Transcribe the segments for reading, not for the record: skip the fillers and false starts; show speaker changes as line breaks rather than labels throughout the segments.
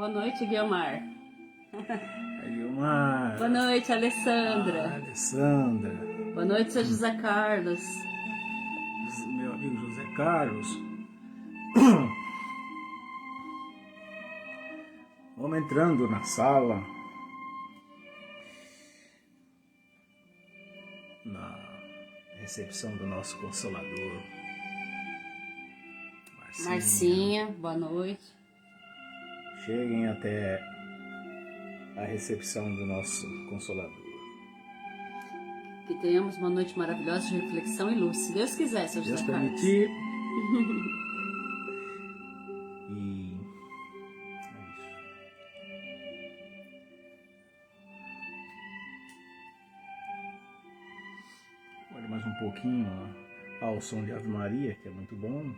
Boa noite, Guilmar.
Guilmar.
Boa noite, Alessandra.
Alessandra.
Boa noite, seu José Carlos.
Meu amigo José Carlos. Vamos entrando na sala. Na recepção do nosso Consolador.
Marcinha, boa noite.
Cheguem até a recepção do nosso Consolador.
Que tenhamos uma noite maravilhosa de reflexão e luz. Se Deus quiser, seu José Carlos.
Deus permitir. E é isso. Olha mais um pouquinho ao som de Ave Maria, que é muito bom.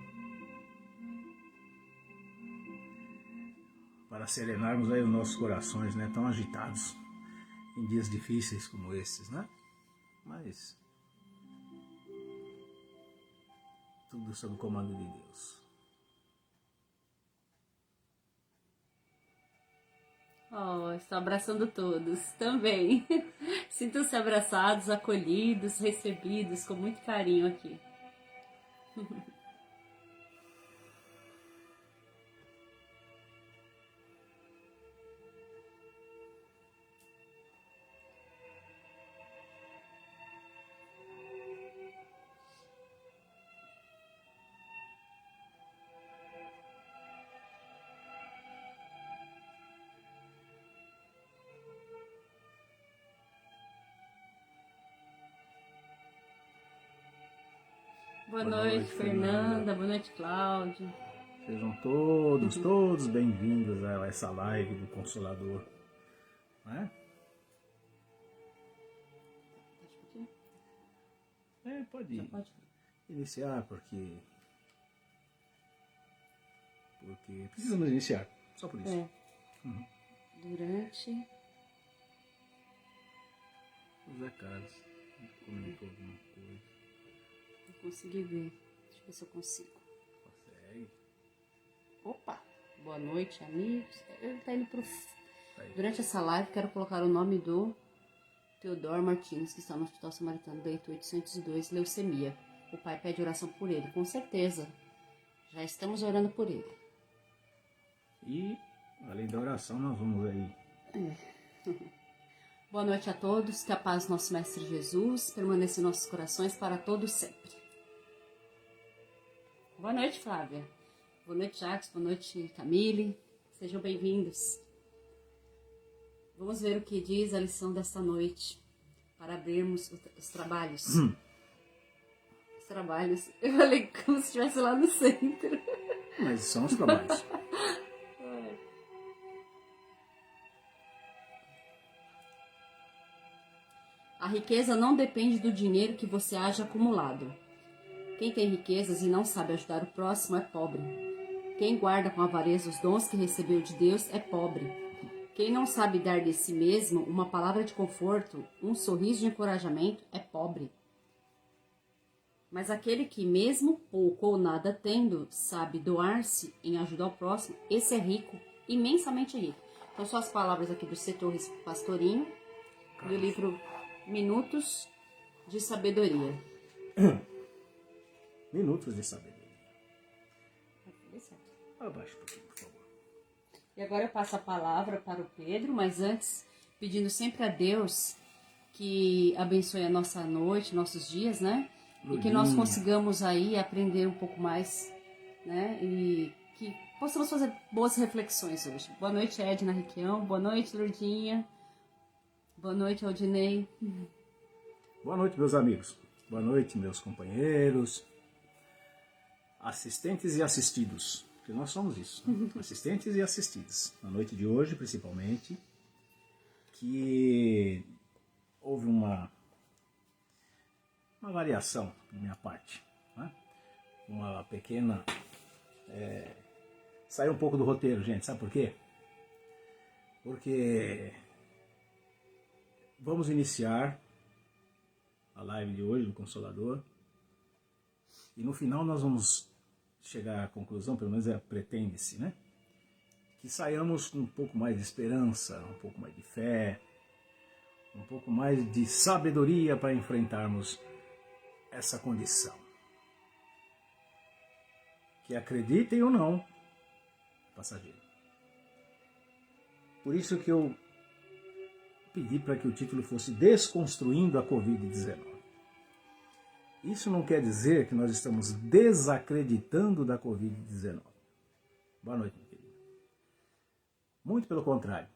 Para serenarmos aí os nossos corações, né, tão agitados em dias difíceis como esses, né? Mas tudo sob o comando de Deus.
Oh, estou abraçando todos também. Sintam-se abraçados, acolhidos, recebidos com muito carinho aqui. Boa noite, Fernanda. Boa noite, Cláudio.
Sejam todos bem-vindos a essa live do Consolador. Né? Pode iniciar, porque precisamos iniciar, só por isso.
Durante...
José Carlos comentou alguma coisa.
Não consegui ver. Deixa eu ver se eu consigo.
Consegue?
Opa! Boa noite, amigos. Ele tá indo pro... Durante essa live, quero colocar o nome do Teodoro Martins, que está no Hospital Samaritano, leito 802, leucemia. O pai pede oração por ele. Com certeza. Já estamos orando por ele.
E, além da oração, nós vamos aí.
Boa noite a todos. Que a paz do nosso Mestre Jesus permaneça em nossos corações para todos sempre. Boa noite, Flávia. Boa noite, Jacques. Boa noite, Camille. Sejam bem-vindos. Vamos ver o que diz a lição desta noite, para abrirmos os trabalhos. Os trabalhos. Eu falei como se estivesse lá no centro.
Mas são os trabalhos.
A riqueza não depende do dinheiro que você haja acumulado. Quem tem riquezas e não sabe ajudar o próximo é pobre. Quem guarda com avareza os dons que recebeu de Deus é pobre. Quem não sabe dar de si mesmo uma palavra de conforto, um sorriso de encorajamento, é pobre. Mas aquele que, mesmo pouco ou nada tendo, sabe doar-se em ajudar o próximo, esse é rico, imensamente rico. Então, são as palavras aqui do C. Torres Pastorinho, do livro Minutos de Sabedoria.
Minutos de Sabedoria. Abaixa um pouquinho, por favor.
E agora eu passo a palavra para o Pedro, mas antes, pedindo sempre a Deus que abençoe a nossa noite, nossos dias, né? E que nós consigamos aí aprender um pouco mais, né? E que possamos fazer boas reflexões hoje. Boa noite, Edna Requião. Boa noite, Lourdinha. Boa noite, Aldinei.
Boa noite, meus amigos. Boa noite, meus companheiros, assistentes e assistidos. Porque nós somos isso, né? Assistentes e assistidos. Na noite de hoje, principalmente, que houve uma variação da minha parte, né? Uma pequena... saiu um pouco do roteiro, gente. Sabe por quê? Porque vamos iniciar a live de hoje do Consolador e no final nós vamos chegar à conclusão, pelo menos pretende-se, né? que saiamos com um pouco mais de esperança, um pouco mais de fé, um pouco mais de sabedoria para enfrentarmos essa condição. Que acreditem ou não, é passageiro. Por isso que eu pedi para que o título fosse Desconstruindo a Covid-19. Isso não quer dizer que nós estamos desacreditando da Covid-19. Boa noite, meu querido. Muito pelo contrário.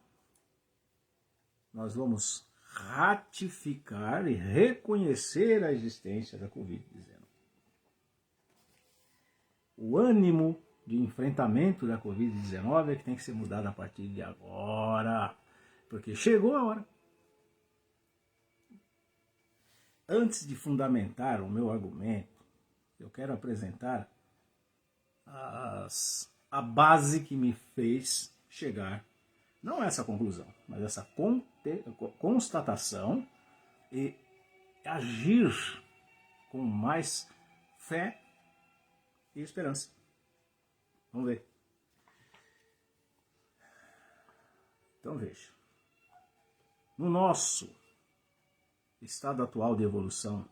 Nós vamos ratificar e reconhecer a existência da Covid-19. O ânimo de enfrentamento da Covid-19 é que tem que ser mudado a partir de agora, porque chegou a hora. Antes de fundamentar o meu argumento, eu quero apresentar a base que me fez chegar, não a essa conclusão, mas essa constatação e agir com mais fé e esperança. Vamos ver. Então veja. No nosso estado atual de evolução,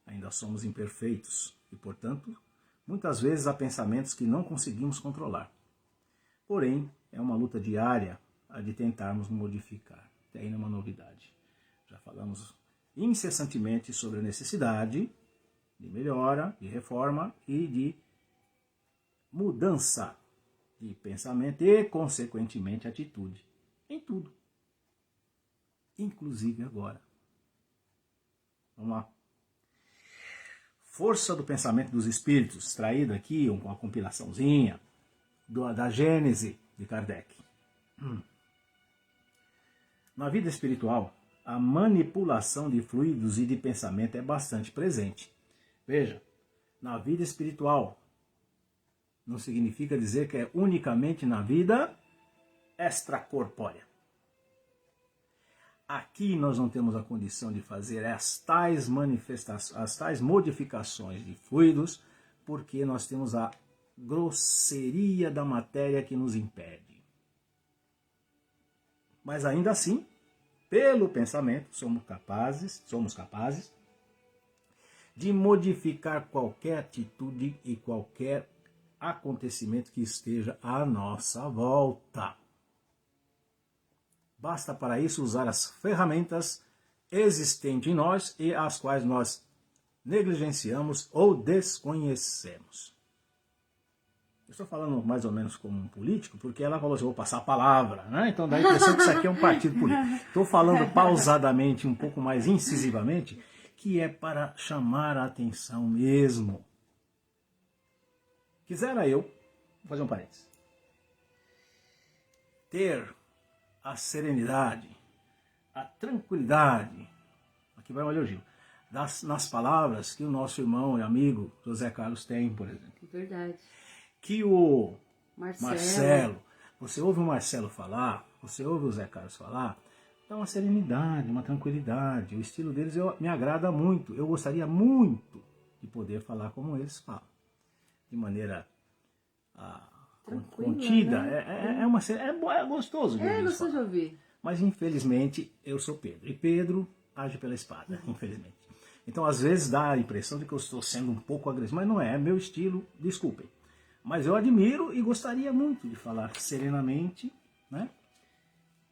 ainda somos imperfeitos e, portanto, muitas vezes há pensamentos que não conseguimos controlar. Porém, é uma luta diária a de tentarmos modificar. Até aí não é uma novidade. Já falamos incessantemente sobre a necessidade de melhora, de reforma e de mudança de pensamento e, consequentemente, atitude em tudo. Inclusive agora. Vamos lá. Força do pensamento dos espíritos, extraído aqui com uma compilaçãozinha da Gênese de Kardec. Na vida espiritual, a manipulação de fluidos e de pensamento é bastante presente. Veja, na vida espiritual, não significa dizer que é unicamente na vida extracorpórea. Aqui nós não temos a condição de fazer as tais manifestações, as tais modificações de fluidos, porque nós temos a grosseria da matéria que nos impede. Mas ainda assim, pelo pensamento, somos capazes de modificar qualquer atitude e qualquer acontecimento que esteja à nossa volta. Basta para isso usar as ferramentas existentes em nós e as quais nós negligenciamos ou desconhecemos. Eu estou falando mais ou menos como um político, porque ela falou assim, vou passar a palavra, né? Então dá a impressão que isso aqui é um partido político. Estou falando pausadamente, um pouco mais incisivamente, que é para chamar a atenção mesmo. Quisera eu, vou fazer um parênteses, ter a serenidade, a tranquilidade, aqui vai um elogio, nas palavras que o nosso irmão e amigo José Carlos tem, por exemplo.
Verdade.
Que o Marcelo, você ouve o Marcelo falar, você ouve o José Carlos falar, dá uma serenidade, uma tranquilidade. O estilo deles me agrada muito. Eu gostaria muito de poder falar como eles falam. De maneira contida, né? É gostoso de ouvir. É gostoso de ouvir. Mas infelizmente eu sou Pedro. E Pedro age pela espada, infelizmente. Então às vezes dá a impressão de que eu estou sendo um pouco agressivo. Mas não é meu estilo, desculpem. Mas eu admiro e gostaria muito de falar serenamente, né?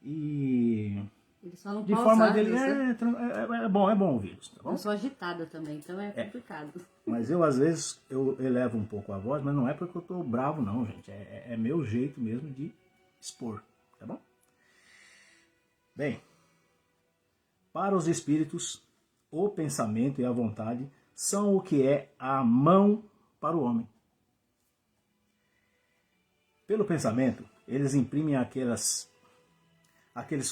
E
eles falam
de forma dele é bom ouvi-los, tá bom?
Eu sou agitada também, então é complicado.
Mas eu às vezes eu elevo um pouco a voz, mas não é porque eu estou bravo não, gente. É meu jeito mesmo de expor, tá bom? Bem, para os espíritos, o pensamento e a vontade são o que é a mão para o homem. Pelo pensamento, eles imprimem aqueles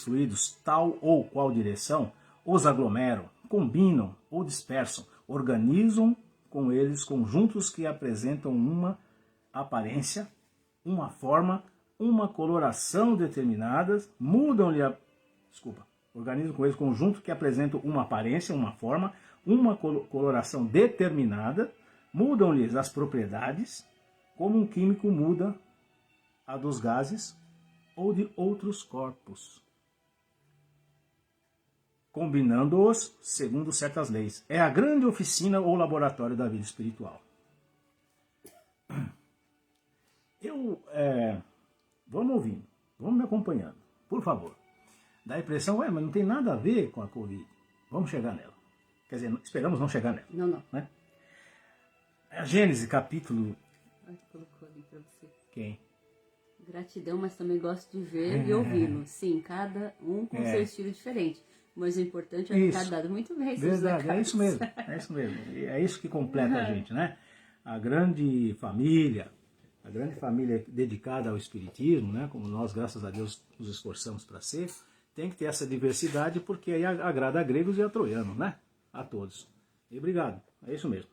fluidos tal ou qual direção, os aglomeram, combinam ou dispersam, organizam com eles conjuntos que apresentam uma aparência, uma forma, uma coloração determinadas, organizam com eles conjuntos que apresentam uma aparência, uma forma, uma coloração determinada, mudam-lhes as propriedades, como um químico muda a dos gases ou de outros corpos, combinando-os segundo certas leis. É a grande oficina ou laboratório da vida espiritual. Vamos ouvindo, vamos me acompanhando, por favor. Dá a impressão, mas não tem nada a ver com a Covid. Vamos chegar nela. Quer dizer, esperamos não chegar nela.
Não.
Né? A Gênesis, capítulo...
Ai, colocou ali pra você.
Quem?
Gratidão, mas também gosto de ver e ouvi-lo. Sim, cada um com seu estilo diferente. Mas o importante é ficar dado muito bem.
Verdade, é isso mesmo. É isso mesmo. É isso que completa a gente, né? A grande família dedicada ao espiritismo, né? Como nós, graças a Deus, nos esforçamos para ser, tem que ter essa diversidade, porque aí agrada a gregos e a troianos, né? A todos. E obrigado. É isso mesmo.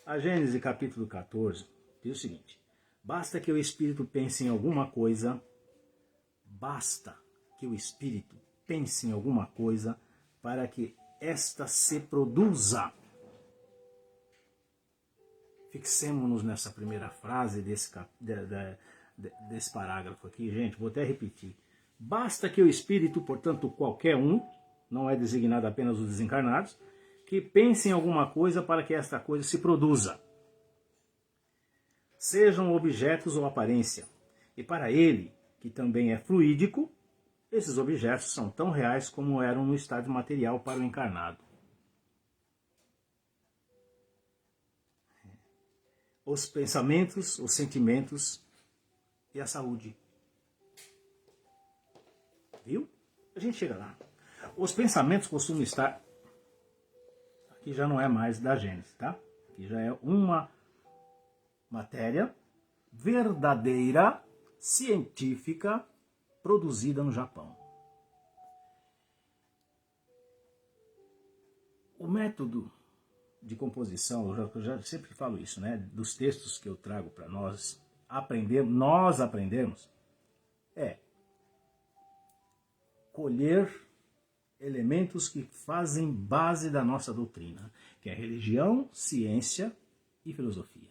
A Gênesis, capítulo 14, diz o seguinte: basta que o espírito pense em alguma coisa, para que esta se produza. Fixemos-nos nessa primeira frase desse parágrafo aqui, gente, vou até repetir. Basta que o espírito, portanto qualquer um, não é designado apenas os desencarnados, que pense em alguma coisa para que esta coisa se produza. Sejam objetos ou aparência. E para ele, que também é fluídico, esses objetos são tão reais como eram no estado material para o encarnado. Os pensamentos, os sentimentos e a saúde. Viu? A gente chega lá. Os pensamentos costumam estar... Aqui já não é mais da Gênesis, tá? Aqui já é uma matéria verdadeira, científica, produzida no Japão. O método de composição, eu já sempre falo isso, né? Dos textos que eu trago para nós aprendermos, é colher elementos que fazem base da nossa doutrina, que é religião, ciência e filosofia.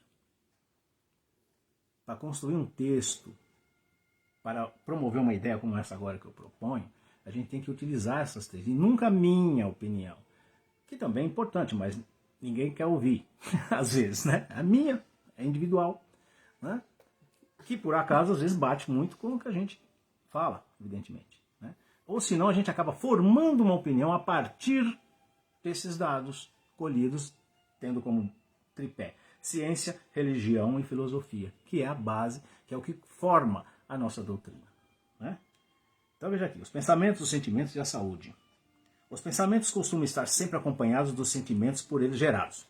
Para construir um texto, para promover uma ideia como essa agora que eu proponho, a gente tem que utilizar essas três. E nunca a minha opinião, que também é importante, mas ninguém quer ouvir, às vezes, né? A minha é individual, né? Que por acaso às vezes bate muito com o que a gente fala, evidentemente. Né? Ou senão a gente acaba formando uma opinião a partir desses dados colhidos, tendo como tripé ciência, religião e filosofia, que é a base, que é o que forma a nossa doutrina. Né? Então veja aqui, os pensamentos, os sentimentos e a saúde. Os pensamentos costumam estar sempre acompanhados dos sentimentos por eles gerados.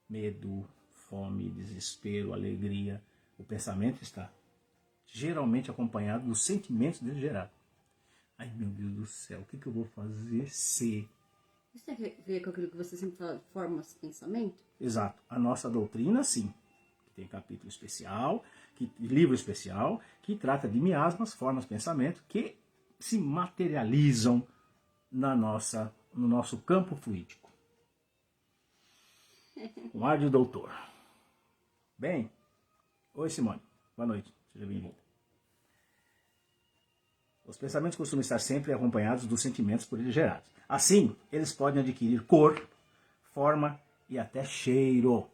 Medo, fome, desespero, alegria. O pensamento está geralmente acompanhado dos sentimentos dele gerados. Ai, meu Deus do céu, o que eu vou fazer se...
Isso tem a ver com aquilo que você sempre fala, formas de pensamento?
Exato. A nossa doutrina, sim. Tem capítulo especial, livro especial, que trata de miasmas, formas de pensamento, que se materializam no nosso campo fluídico. Um ar de doutor. Bem, oi Simone, boa noite, seja bem-vinda. Os pensamentos costumam estar sempre acompanhados dos sentimentos por eles gerados. Assim, eles podem adquirir cor, forma e até cheiro.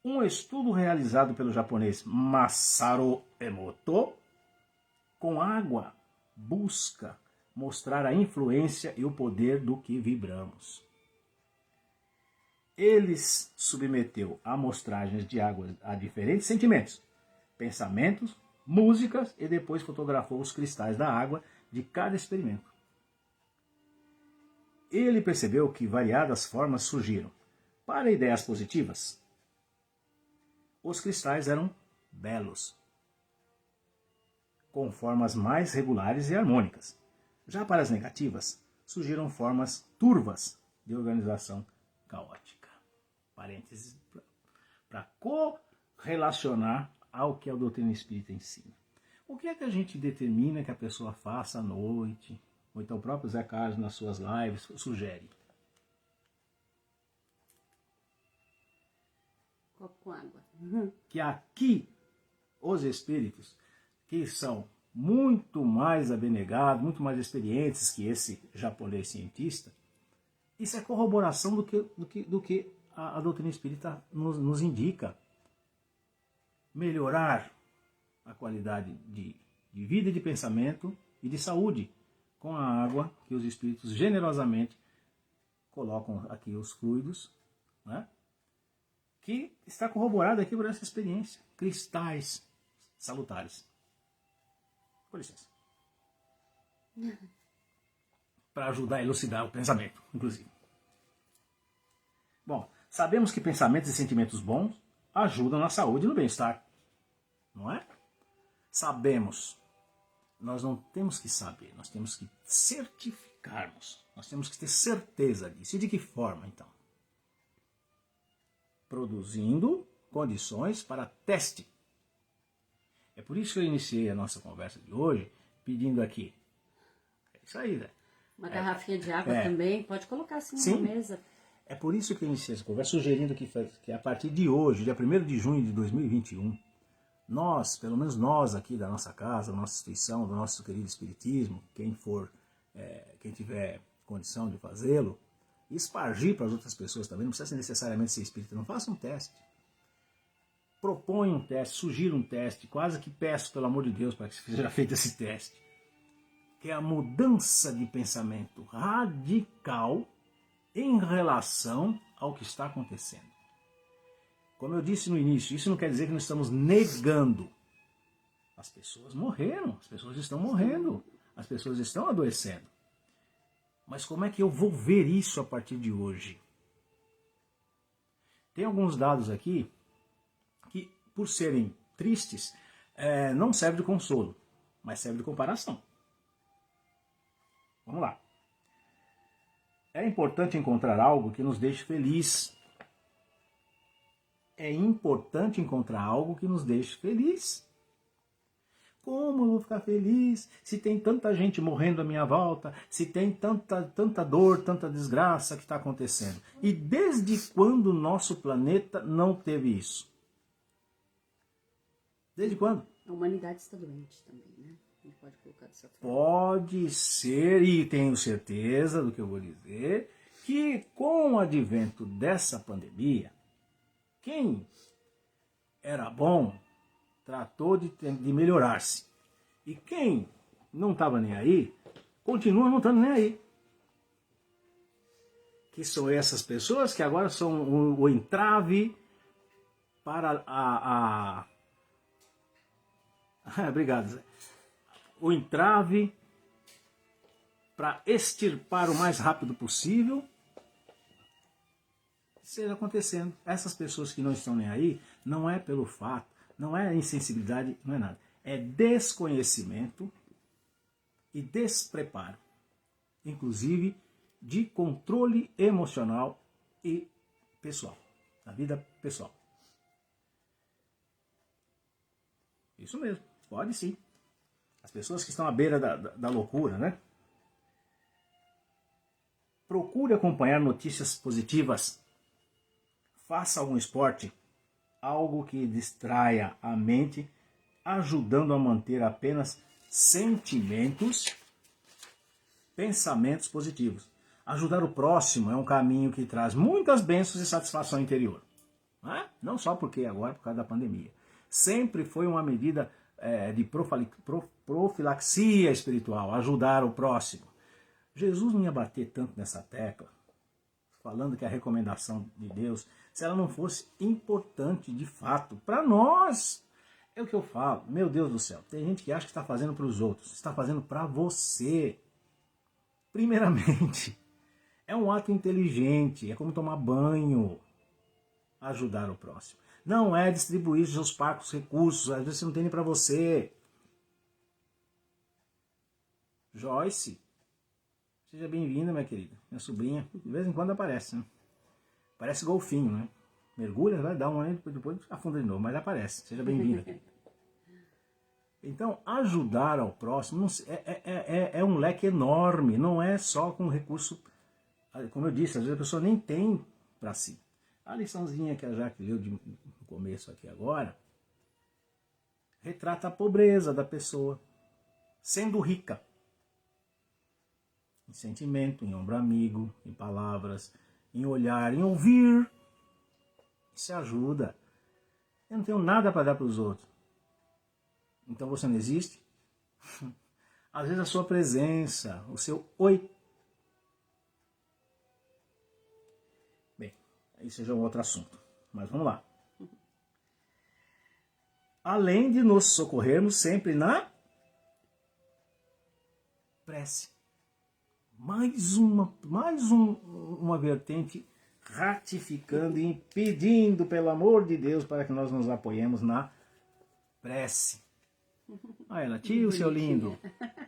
Um estudo realizado pelo japonês Masaru Emoto com água busca mostrar a influência e o poder do que vibramos. Ele submeteu amostragens de água a diferentes sentimentos, pensamentos, músicas e depois fotografou os cristais da água de cada experimento. Ele percebeu que variadas formas surgiram. Para ideias positivas, os cristais eram belos, com formas mais regulares e harmônicas. Já para as negativas, surgiram formas turvas de organização caótica. Parênteses para correlacionar ao que a doutrina espírita ensina. O que é que a gente determina que a pessoa faça à noite? Ou então o próprio Zé Carlos nas suas lives sugere.
Copo com água.
Que aqui os espíritos, que são muito mais abnegados, muito mais experientes que esse japonês cientista, isso é corroboração do que a doutrina espírita nos indica. Melhorar a qualidade de vida e de pensamento e de saúde com a água que os espíritos generosamente colocam aqui os fluidos, né? Que está corroborado aqui por essa experiência. Cristais salutares. Com licença. Para ajudar a elucidar o pensamento, inclusive. Bom, sabemos que pensamentos e sentimentos bons ajudam na saúde e no bem-estar. Não é? Sabemos. Nós não temos que saber, nós temos que certificarmos. Nós temos que ter certeza disso. E de que forma, então? Produzindo condições para teste. É por isso que eu iniciei a nossa conversa de hoje pedindo aqui. É isso aí, né?
Uma garrafinha de água também, pode colocar assim
Sim.
na mesa.
É por isso que eu iniciei essa conversa sugerindo que a partir de hoje, dia 1º de junho de 2021, nós, pelo menos nós aqui da nossa casa, da nossa instituição, do nosso querido Espiritismo, quem tiver condição de fazê-lo, espargir para as outras pessoas também, não precisa necessariamente ser espírita, não faça um teste. Propõe um teste, sugira um teste, quase que peço, pelo amor de Deus, para que seja feito esse teste. Que é a mudança de pensamento radical em relação ao que está acontecendo. Como eu disse no início, isso não quer dizer que nós estamos negando. As pessoas morreram, as pessoas estão morrendo, as pessoas estão adoecendo. Mas como é que eu vou ver isso a partir de hoje? Tem alguns dados aqui que, por serem tristes, não serve de consolo, mas serve de comparação. Vamos lá. É importante encontrar algo que nos deixe feliz. É importante encontrar algo que nos deixe feliz. Como eu vou ficar feliz se tem tanta gente morrendo à minha volta, se tem tanta dor, tanta desgraça que está acontecendo? E desde quando o nosso planeta não teve isso? Desde quando?
A humanidade está doente também, né? Não pode colocar dessa forma.
Pode ser, e tenho certeza do que eu vou dizer, que com o advento dessa pandemia, quem era bom tratou de melhorar-se. E quem não estava nem aí, continua não estando nem aí. Que são essas pessoas que agora são o entrave para Obrigado, Zé. O entrave para extirpar o mais rápido possível esteja acontecendo. Essas pessoas que não estão nem aí, não é pelo fato, não é insensibilidade, não é nada. É desconhecimento e despreparo, inclusive de controle emocional e pessoal, da vida pessoal. Isso mesmo, pode sim. As pessoas que estão à beira da loucura, né? Procure acompanhar notícias positivas. Faça algum esporte, algo que distraia a mente, ajudando a manter apenas pensamentos positivos. Ajudar o próximo é um caminho que traz muitas bênçãos e satisfação interior. Não só porque agora, por causa da pandemia. Sempre foi uma medida de profilaxia espiritual, ajudar o próximo. Jesus não ia bater tanto nessa tecla, falando que a recomendação de Deus, se ela não fosse importante de fato para nós. É o que eu falo, meu Deus do céu, tem gente que acha que está fazendo para os outros, está fazendo para você. Primeiramente, é um ato inteligente, é como tomar banho, ajudar o próximo. Não é distribuir seus parcos recursos, às vezes você não tem nem para você. Joyce, seja bem-vinda, minha querida, minha sobrinha, de vez em quando aparece, né? Parece golfinho, né? Mergulha, vai dar uma, depois afunda de novo, mas aparece. Seja bem-vinda. Então, ajudar ao próximo é um leque enorme. Não é só com recurso, como eu disse, às vezes a pessoa nem tem para si. A liçãozinha que a Jaque leu no começo aqui agora retrata a pobreza da pessoa, sendo rica. Em sentimento, em ombro amigo, em palavras, em olhar, em ouvir. Isso ajuda. Eu não tenho nada para dar para os outros. Então você não existe? Às vezes a sua presença, o seu oi. Bem, isso já é um outro assunto. Mas vamos lá. Além de nos socorrermos sempre na prece. Mais uma vertente ratificando e pedindo, pelo amor de Deus, para que nós nos apoiemos na prece. Olha ela, tio, seu lindo.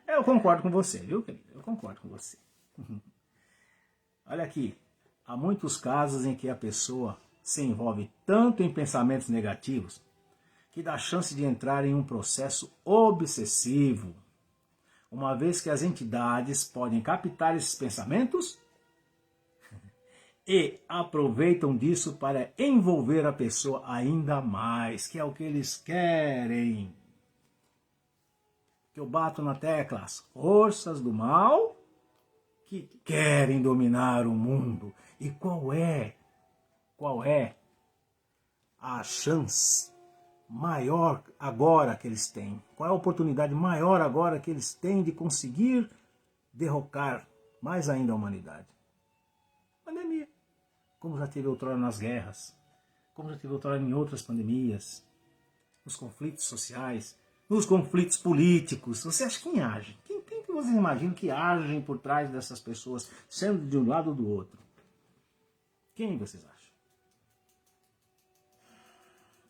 Eu concordo com você, viu, querido? Eu concordo com você. Olha aqui, há muitos casos em que a pessoa se envolve tanto em pensamentos negativos que dá chance de entrar em um processo obsessivo, uma vez que as entidades podem captar esses pensamentos e aproveitam disso para envolver a pessoa ainda mais, que é o que eles querem. Que eu bato na tecla, as forças do mal que querem dominar o mundo. E qual é a chance maior agora que eles têm? Qual é a oportunidade maior agora que eles têm de conseguir derrocar mais ainda a humanidade? Pandemia. Como já teve outrora nas guerras, como já teve outrora em outras pandemias, nos conflitos sociais, nos conflitos políticos. Você acha quem age? Quem que vocês imaginam que agem por trás dessas pessoas, sendo de um lado ou do outro? Quem vocês acham?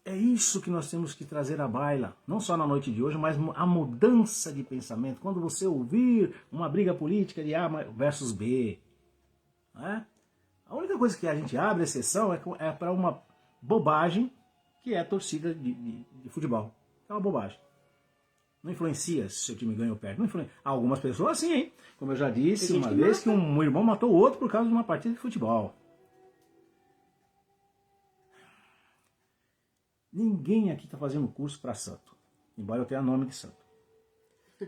É isso que nós temos que trazer à baila, não só na noite de hoje, mas a mudança de pensamento. Quando você ouvir uma briga política de A versus B, né? A única coisa que a gente abre exceção é para uma bobagem que é a torcida de futebol. É uma bobagem. Não influencia se seu time ganha ou perde. Não influencia. Algumas pessoas sim, hein? Como eu já disse uma vez, que um irmão matou o outro por causa de uma partida de futebol. Ninguém aqui está fazendo curso para santo, embora eu tenha nome de santo.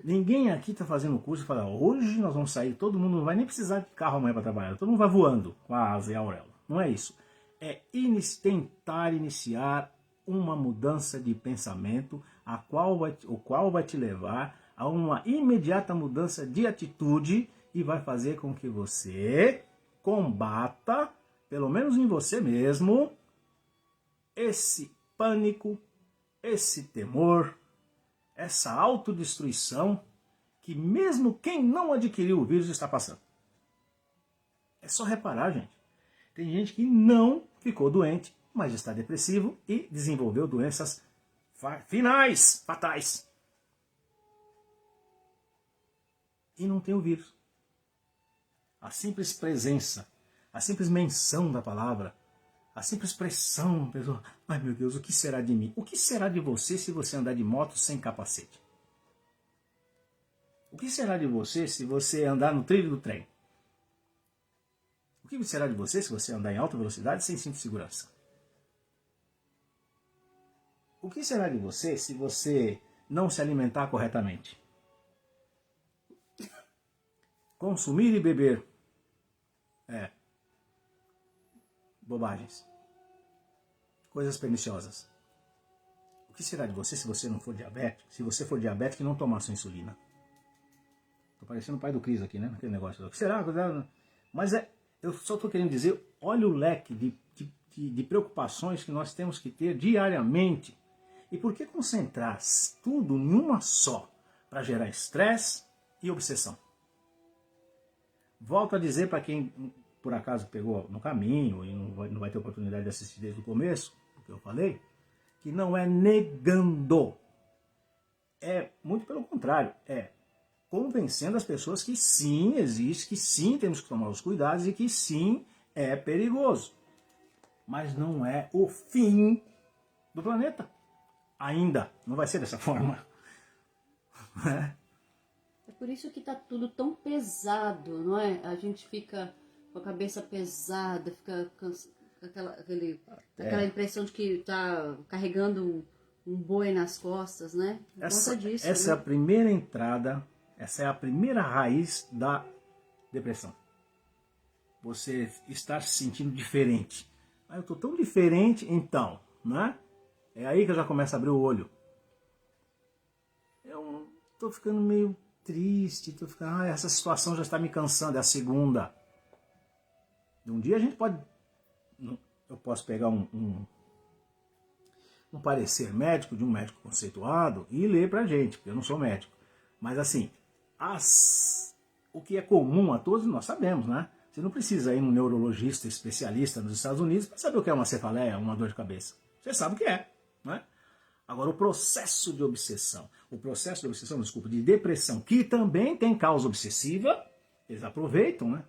Ninguém aqui está fazendo curso e fala, hoje nós vamos sair, todo mundo não vai nem precisar de carro amanhã para trabalhar, todo mundo vai voando com a asa e a auréola. Não é isso. É tentar iniciar uma mudança de pensamento, o qual vai te levar a uma imediata mudança de atitude e vai fazer com que você combata, pelo menos em você mesmo, esse pânico, esse temor, essa autodestruição que mesmo quem não adquiriu o vírus está passando. É só reparar, gente. Tem gente que não ficou doente, mas está depressivo e desenvolveu doenças finais, fatais. E não tem o vírus. A simples presença, a simples menção da palavra, a simples expressão, pessoa, ai meu Deus, o que será de mim? O que será de você se você andar de moto sem capacete? O que será de você se você andar no trilho do trem? O que será de você se você andar em alta velocidade sem cinto de segurança? O que será de você se você não se alimentar corretamente? Consumir e beber. Bobagens. Coisas perniciosas. O que será de você se você não for diabético? Se você for diabético e não tomar sua insulina? Tô parecendo o pai do Cris aqui, né? Aquele negócio. O que será? Mas eu só estou querendo dizer, olha o leque de preocupações que nós temos que ter diariamente. E por que concentrar tudo em uma só para gerar estresse e obsessão? Volto a dizer para quem por acaso pegou no caminho e não vai ter oportunidade de assistir desde o começo, o que eu falei, que não é negando. É muito pelo contrário, é convencendo as pessoas que sim existe, que sim temos que tomar os cuidados e que sim é perigoso. Mas não é o fim do planeta. Ainda não vai ser dessa forma.
É por isso que tá tudo tão pesado, não é? A gente fica com a cabeça pesada, fica aquela impressão de que tá carregando um boi nas costas, né? Por conta disso,
essa
né?
é a primeira entrada, essa é a primeira raiz da depressão. Você estar se sentindo diferente. Eu tô tão diferente, então, né? É aí que eu já começo a abrir o olho. Eu tô ficando meio triste, tô ficando, essa situação já está me cansando, é a segunda. Um dia a gente pode, eu posso pegar um parecer médico de um médico conceituado e ler pra gente, porque eu não sou médico. Mas assim, o que é comum a todos nós sabemos, né? Você não precisa ir num neurologista especialista nos Estados Unidos para saber o que é uma cefaleia, uma dor de cabeça. Você sabe o que é, né? Agora, o processo de obsessão, desculpa, de depressão, que também tem causa obsessiva, eles aproveitam, né?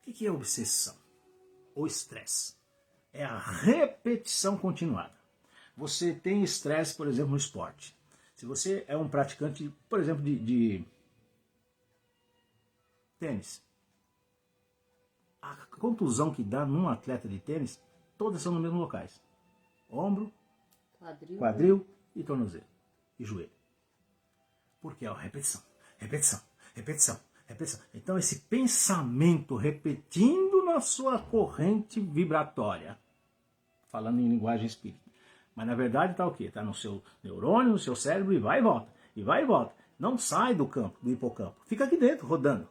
O que é obsessão? Ou estresse? É a repetição continuada. Você tem estresse, por exemplo, no esporte. Se você é um praticante, por exemplo, de tênis, a contusão que dá num atleta de tênis, todas são nos mesmos locais. Ombro, quadril e tornozelo e joelho. Porque é a repetição, repetição, repetição, repetição. Então esse pensamento repetindo na sua corrente vibratória, falando em linguagem espírita. Mas na verdade está o quê? Está no seu neurônio, no seu cérebro e vai e volta. E vai e volta. Não sai do campo, do hipocampo. Fica aqui dentro, rodando.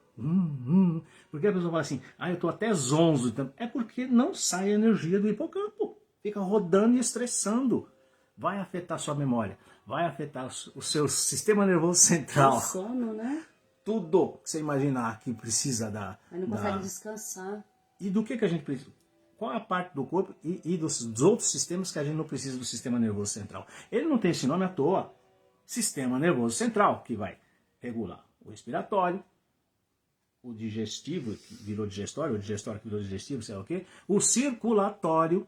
Porque a pessoa fala assim, eu estou até zonzo. É porque não sai a energia do hipocampo. Fica rodando e estressando. Vai afetar sua memória. Vai afetar o seu sistema nervoso central.
O sono, né?
Tudo que você imaginar que precisa da...
Aí não consegue descansar.
E do que a gente precisa? Qual é a parte do corpo e dos outros sistemas que a gente não precisa do sistema nervoso central? Ele não tem esse nome à toa. Sistema nervoso central, que vai regular o respiratório, o digestivo, que virou digestório, o digestório que virou digestivo, sei lá o quê, o circulatório,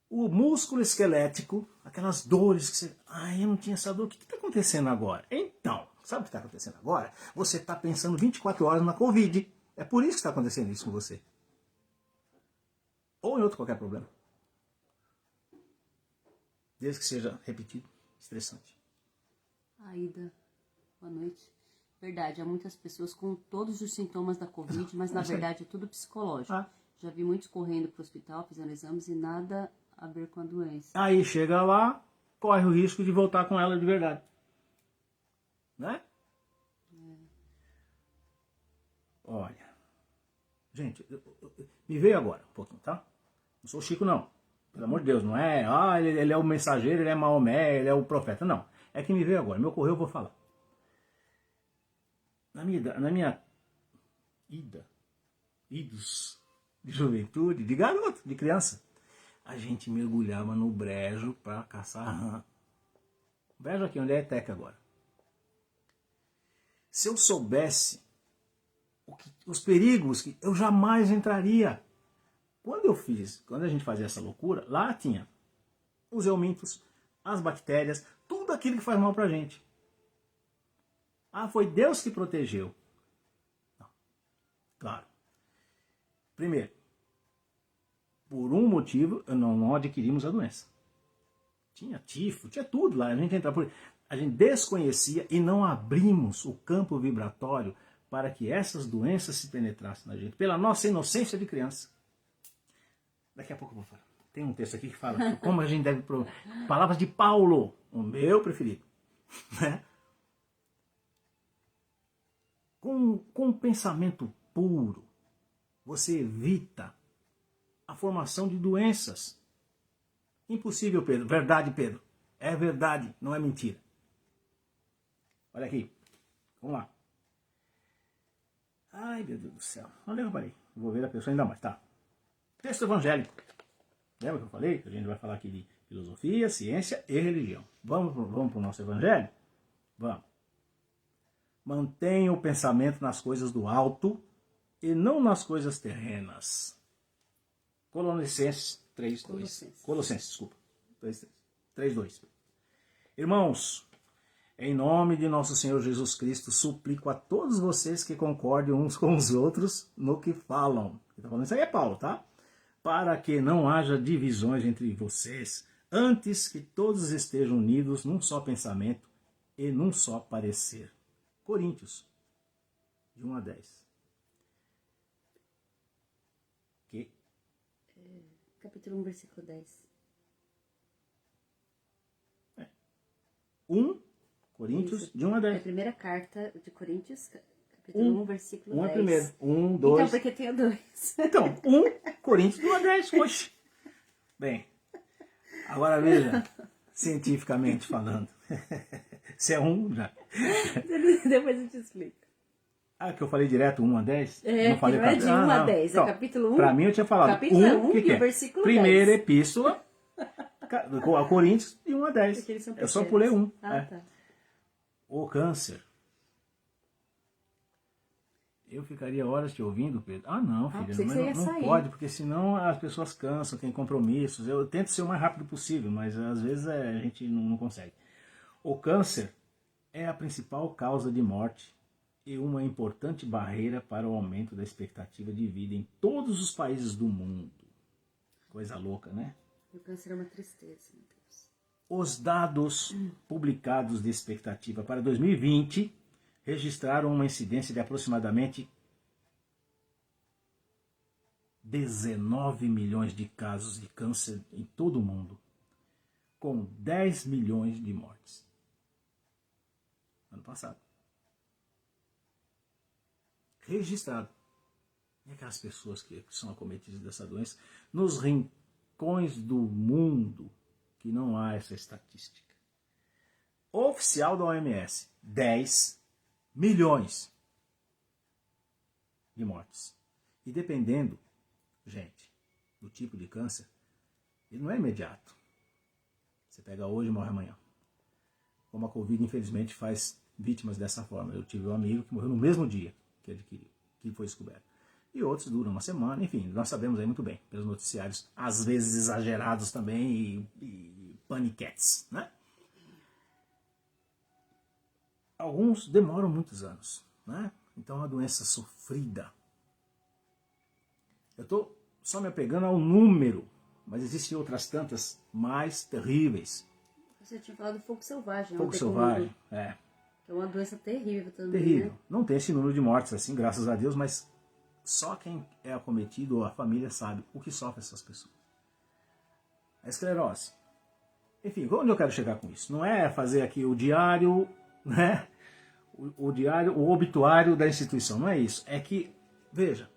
o músculo esquelético, aquelas dores que você... eu não tinha essa dor, o que está acontecendo agora? Então, sabe o que está acontecendo agora? Você está pensando 24 horas na Covid. É por isso que está acontecendo isso com você. Ou em outro qualquer problema. Desde que seja repetido, estressante.
Aida, boa noite. Verdade, há muitas pessoas com todos os sintomas da Covid, mas na verdade é tudo psicológico. Já vi muitos correndo para o hospital, fazendo exames e nada a ver com a doença.
Aí chega lá, corre o risco de voltar com ela de verdade. Né? Olha, gente, me veio agora um pouquinho, tá? Não sou o Chico, não. Pelo amor de Deus, não é, ele é o mensageiro, ele é Maomé, ele é o profeta. Não, é que me veio agora, me ocorreu, eu vou falar. Na minha idos de juventude, de garoto, de criança, a gente mergulhava no brejo para caçar rã. Brejo aqui, onde é a Teca agora. Se eu soubesse os perigos, que eu jamais entraria. Quando a gente fazia essa loucura, lá tinha os eumintos, as bactérias, tudo aquilo que faz mal pra gente. Foi Deus que protegeu. Não. Claro. Primeiro, por um motivo, não adquirimos a doença. Tinha tifo, tinha tudo lá. A gente desconhecia e não abrimos o campo vibratório para que essas doenças se penetrassem na gente, pela nossa inocência de criança. Daqui a pouco eu vou falar. Tem um texto aqui que fala como a gente deve... Palavras de Paulo, o meu preferido. Né? Com um pensamento puro, você evita a formação de doenças. Impossível, Pedro. Verdade, Pedro. É verdade, não é mentira. Olha aqui. Vamos lá. Ai, meu Deus do céu. Onde eu parei? Vou ver a pessoa ainda mais. Tá. Texto evangélico. Lembra que eu falei? Que a gente vai falar aqui de filosofia, ciência e religião. Vamos para o nosso evangelho? Vamos. Mantenha o pensamento nas coisas do alto e não nas coisas terrenas. Colossenses 3:2. Colossenses, desculpa. 3:2. Irmãos, Em nome de nosso Senhor Jesus Cristo, suplico a todos vocês que concordem uns com os outros no que falam. Está falando isso aí é Paulo, tá? Para que não haja divisões entre vocês, antes que todos estejam unidos num só pensamento e num só parecer. Coríntios, de 1 a 10. Que?
Capítulo 1, versículo 10.
1 Coríntios,
Isso.
de 1 a
É a
10.
primeira carta de Coríntios, capítulo 1, versículo 10.
Um é primeiro. 1, 2.
Então, porque tem o 2.
Então, 1 Coríntios, de 1 a 10. Oxe. Bem, agora veja, cientificamente falando. Se é 1, já.
Depois eu te explico.
Ah, que eu falei direto 1 a 10?
É,
não falei
não é de 1 a 10,
Então,
é capítulo 1.
Para mim eu tinha falado
Capítulo 1
que
e
é?
o versículo
Primeira
10.
epístola a Coríntios, de 1 a 10.
Porque eles são
Eu só
pequenos.
pulei 1.
Ah, tá.
O câncer. Eu ficaria horas te ouvindo, Pedro. Ah, não, filha,
pensei que
mas
você ia
não
sair.
pode, porque senão as pessoas cansam, têm compromissos. Eu tento ser o mais rápido possível, mas às vezes a gente não consegue. O câncer é a principal causa de morte e uma importante barreira para o aumento da expectativa de vida em todos os países do mundo. Coisa louca, né?
O câncer é uma tristeza, meu Deus.
Os dados publicados de expectativa para 2020 registraram uma incidência de aproximadamente 19 milhões de casos de câncer em todo o mundo, com 10 milhões de mortes. Ano passado. Registrado. E aquelas pessoas que são acometidas dessa doença, nos rincões do mundo, que não há essa estatística. Oficial da OMS, 10 milhões de mortes. E dependendo, gente, do tipo de câncer, ele não é imediato. Você pega hoje e morre amanhã. Como a Covid, infelizmente, faz vítimas dessa forma. Eu tive um amigo que morreu no mesmo dia que adquiriu, que foi descoberto. E outros duram uma semana, enfim, nós sabemos aí muito bem, pelos noticiários, às vezes exagerados também e paniquetes, né? Alguns demoram muitos anos, né? Então é uma doença sofrida. Eu estou só me apegando ao número, mas existem outras tantas mais terríveis.
Você tinha falado do fogo selvagem.
Fogo selvagem,
é uma doença terrível também.
Terrível.
Né?
Não tem esse número de mortes assim, graças a Deus, mas só quem é acometido ou a família sabe o que sofrem essas pessoas. A esclerose. Enfim, onde eu quero chegar com isso? Não é fazer aqui o diário, né? O diário, o obituário da instituição. Não é isso. É que, veja,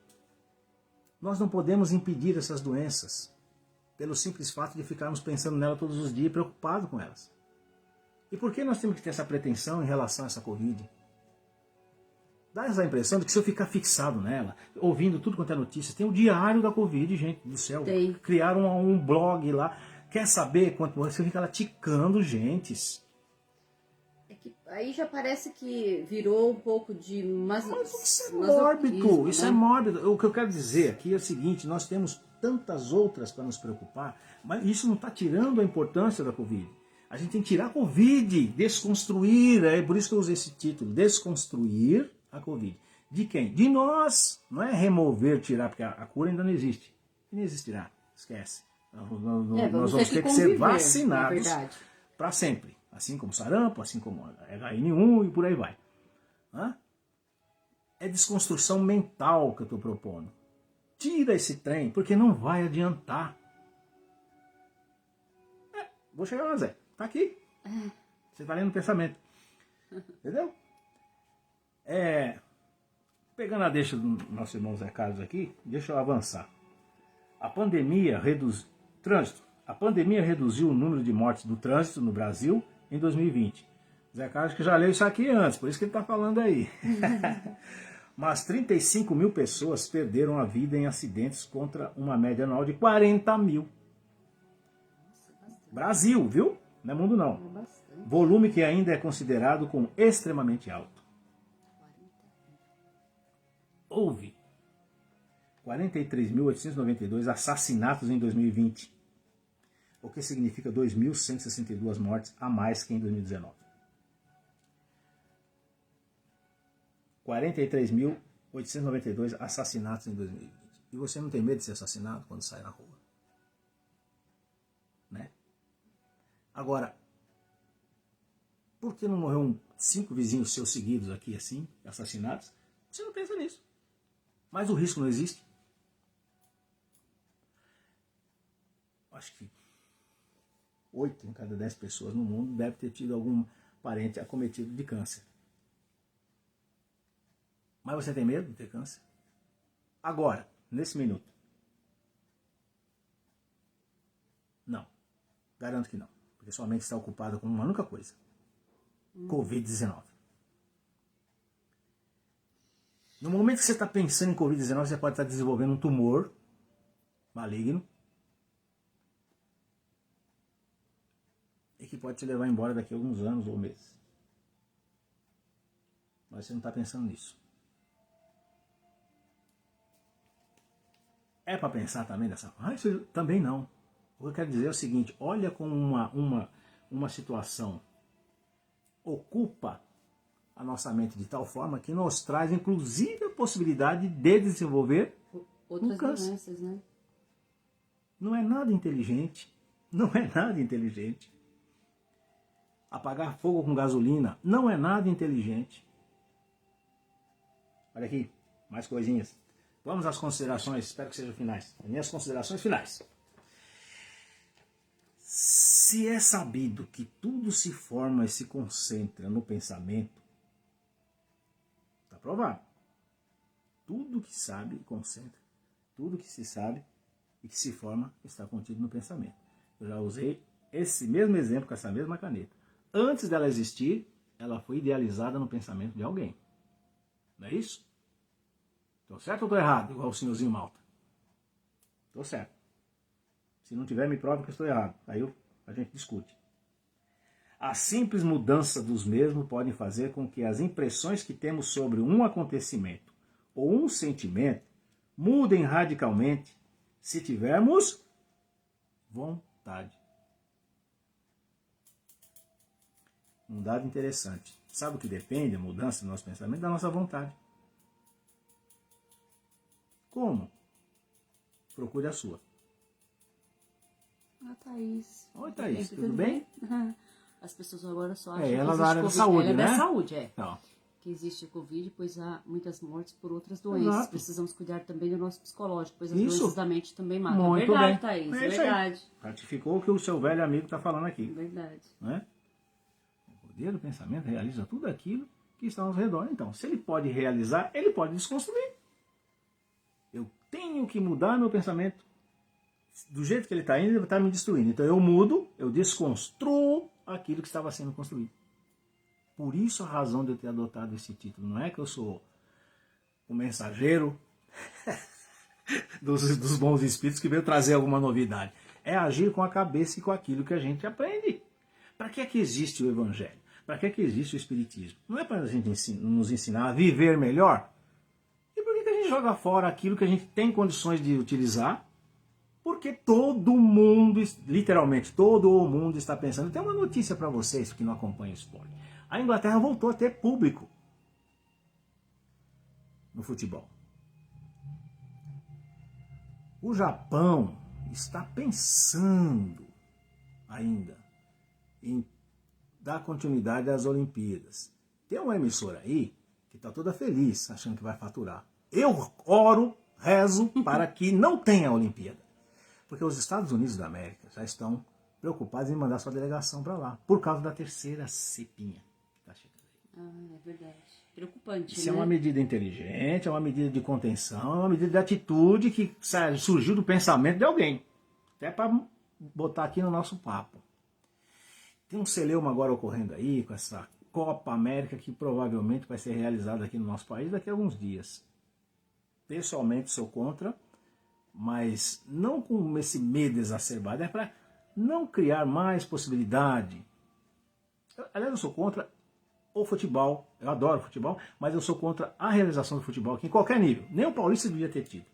nós não podemos impedir essas doenças pelo simples fato de ficarmos pensando nela todos os dias e preocupados com elas. E por que nós temos que ter essa pretensão em relação a essa Covid? Dá essa impressão de que se eu ficar fixado nela, ouvindo tudo quanto é notícia, tem o diário da Covid, gente do céu.
Tem.
Criaram um blog lá. Quer saber quanto morre? Você fica lá ticando gentes.
É que aí já parece que virou um pouco de
Mas isso é mórbido, isso é mórbido. O que eu quero dizer aqui é o seguinte, nós temos tantas outras para nos preocupar, mas isso não está tirando a importância da Covid. A gente tem que tirar a Covid, desconstruir, é por isso que eu usei esse título, desconstruir a Covid. De quem? De nós. Não é remover, tirar, porque a cura ainda não existe. E não existirá, esquece. Nós vamos ter que ser vacinados para sempre. Assim como sarampo, assim como HN1 e por aí vai. É desconstrução mental que eu estou propondo. Tira esse trem, porque não vai adiantar. Vou chegar lá, Zé. Tá aqui. Você está lendo o pensamento. Entendeu? Pegando a deixa do nosso irmão Zé Carlos aqui, deixa eu avançar. A pandemia reduziu o número de mortes do trânsito no Brasil em 2020. Zé Carlos que já leu isso aqui antes, por isso que ele está falando aí. Mas 35 mil pessoas perderam a vida em acidentes contra uma média anual de 40 mil. Brasil, viu? Não é mundo não. Volume que ainda é considerado como extremamente alto. Houve 43.892 assassinatos em 2020, o que significa 2.162 mortes a mais que em 2019. 43.892 assassinatos em 2020. E você não tem medo de ser assassinado quando sai na rua? Né? Agora, por que não morreu 5 vizinhos seus seguidos aqui assim, assassinados? Você não pensa nisso. Mas o risco não existe. Acho que 8 em cada 10 pessoas no mundo deve ter tido algum parente acometido de câncer. Mas você tem medo de ter câncer? Agora, nesse minuto. Não. Garanto que não. Porque sua mente está ocupada com uma única coisa. Covid-19. No momento que você está pensando em Covid-19, você pode estar desenvolvendo um tumor maligno e que pode te levar embora daqui a alguns anos ou meses. Mas você não está pensando nisso. É para pensar também dessa forma? Isso também não. O que eu quero dizer é o seguinte, olha como uma situação ocupa a nossa mente de tal forma que nos traz inclusive a possibilidade de desenvolver
outras
um câncer.
doenças, né?
Não é nada inteligente. Não é nada inteligente. Apagar fogo com gasolina não é nada inteligente. Olha aqui, mais coisinhas. Vamos às considerações, espero que sejam finais. As minhas considerações finais. Se é sabido que tudo se forma e se concentra no pensamento, está provado. Tudo que sabe concentra. Tudo que se sabe e que se forma está contido no pensamento. Eu já usei esse mesmo exemplo com essa mesma caneta. Antes dela existir, ela foi idealizada no pensamento de alguém. Não é isso? Estou certo ou estou errado? Igual o senhorzinho Malta. Estou certo. Se não tiver, me prove que eu estou errado. Aí a gente discute. A simples mudança dos mesmos pode fazer com que as impressões que temos sobre um acontecimento ou um sentimento mudem radicalmente se tivermos vontade. Um dado interessante. Sabe o que depende a mudança do nosso pensamento? Da nossa vontade. Como? Procure a sua.
Ah, Thaís.
Oi, Thaís, tudo bem?
As pessoas agora só acham
É,
que
ela
existe
da área da
Covid.
saúde,
Ela é
né?
da saúde, é.
Não.
Que existe o Covid, pois há muitas mortes por outras doenças.
Exato.
Precisamos cuidar também do nosso psicológico, pois as
Isso.
doenças da mente também matam.
Muito
Verdade,
bem.
Thaís,
É isso aí.
verdade.
Ratificou o que o seu velho amigo está falando aqui.
Verdade.
Né? O poder do pensamento realiza tudo aquilo que está ao redor. Então, se ele pode realizar, ele pode desconstruir. Eu tenho que mudar meu pensamento. Do jeito que ele está indo, ele está me destruindo. Então eu mudo, eu desconstruo aquilo que estava sendo construído. Por isso a razão de eu ter adotado esse título. Não é que eu sou o mensageiro dos bons espíritos que veio trazer alguma novidade. É agir com a cabeça e com aquilo que a gente aprende. Para que é que existe o Evangelho? Para que é que existe o Espiritismo? Não é para a gente nos ensinar a viver melhor? E por que a gente joga fora aquilo que a gente tem condições de utilizar? Porque todo mundo, literalmente todo o mundo está pensando. Tem uma notícia para vocês que não acompanham o esporte. A Inglaterra voltou a ter público no futebol. O Japão está pensando ainda em dar continuidade às Olimpíadas. Tem uma emissora aí que está toda feliz, achando que vai faturar. Eu oro, rezo para que não tenha Olimpíada. Porque os Estados Unidos da América já estão preocupados em mandar sua delegação para lá, por causa da terceira cepinha que está chegando aí.
Ah, é verdade. Preocupante,
Isso
né?
é uma medida inteligente, é uma medida de contenção, é uma medida de atitude que surgiu do pensamento de alguém. Até para botar aqui no nosso papo. Tem um celeuma agora ocorrendo aí, com essa Copa América, que provavelmente vai ser realizada aqui no nosso país daqui a alguns dias. Pessoalmente sou contra, mas não com esse medo exacerbado, é para não criar mais possibilidade. Aliás, eu sou contra o futebol, eu adoro futebol, mas eu sou contra a realização do futebol aqui em qualquer nível. Nem o Paulista devia ter tido.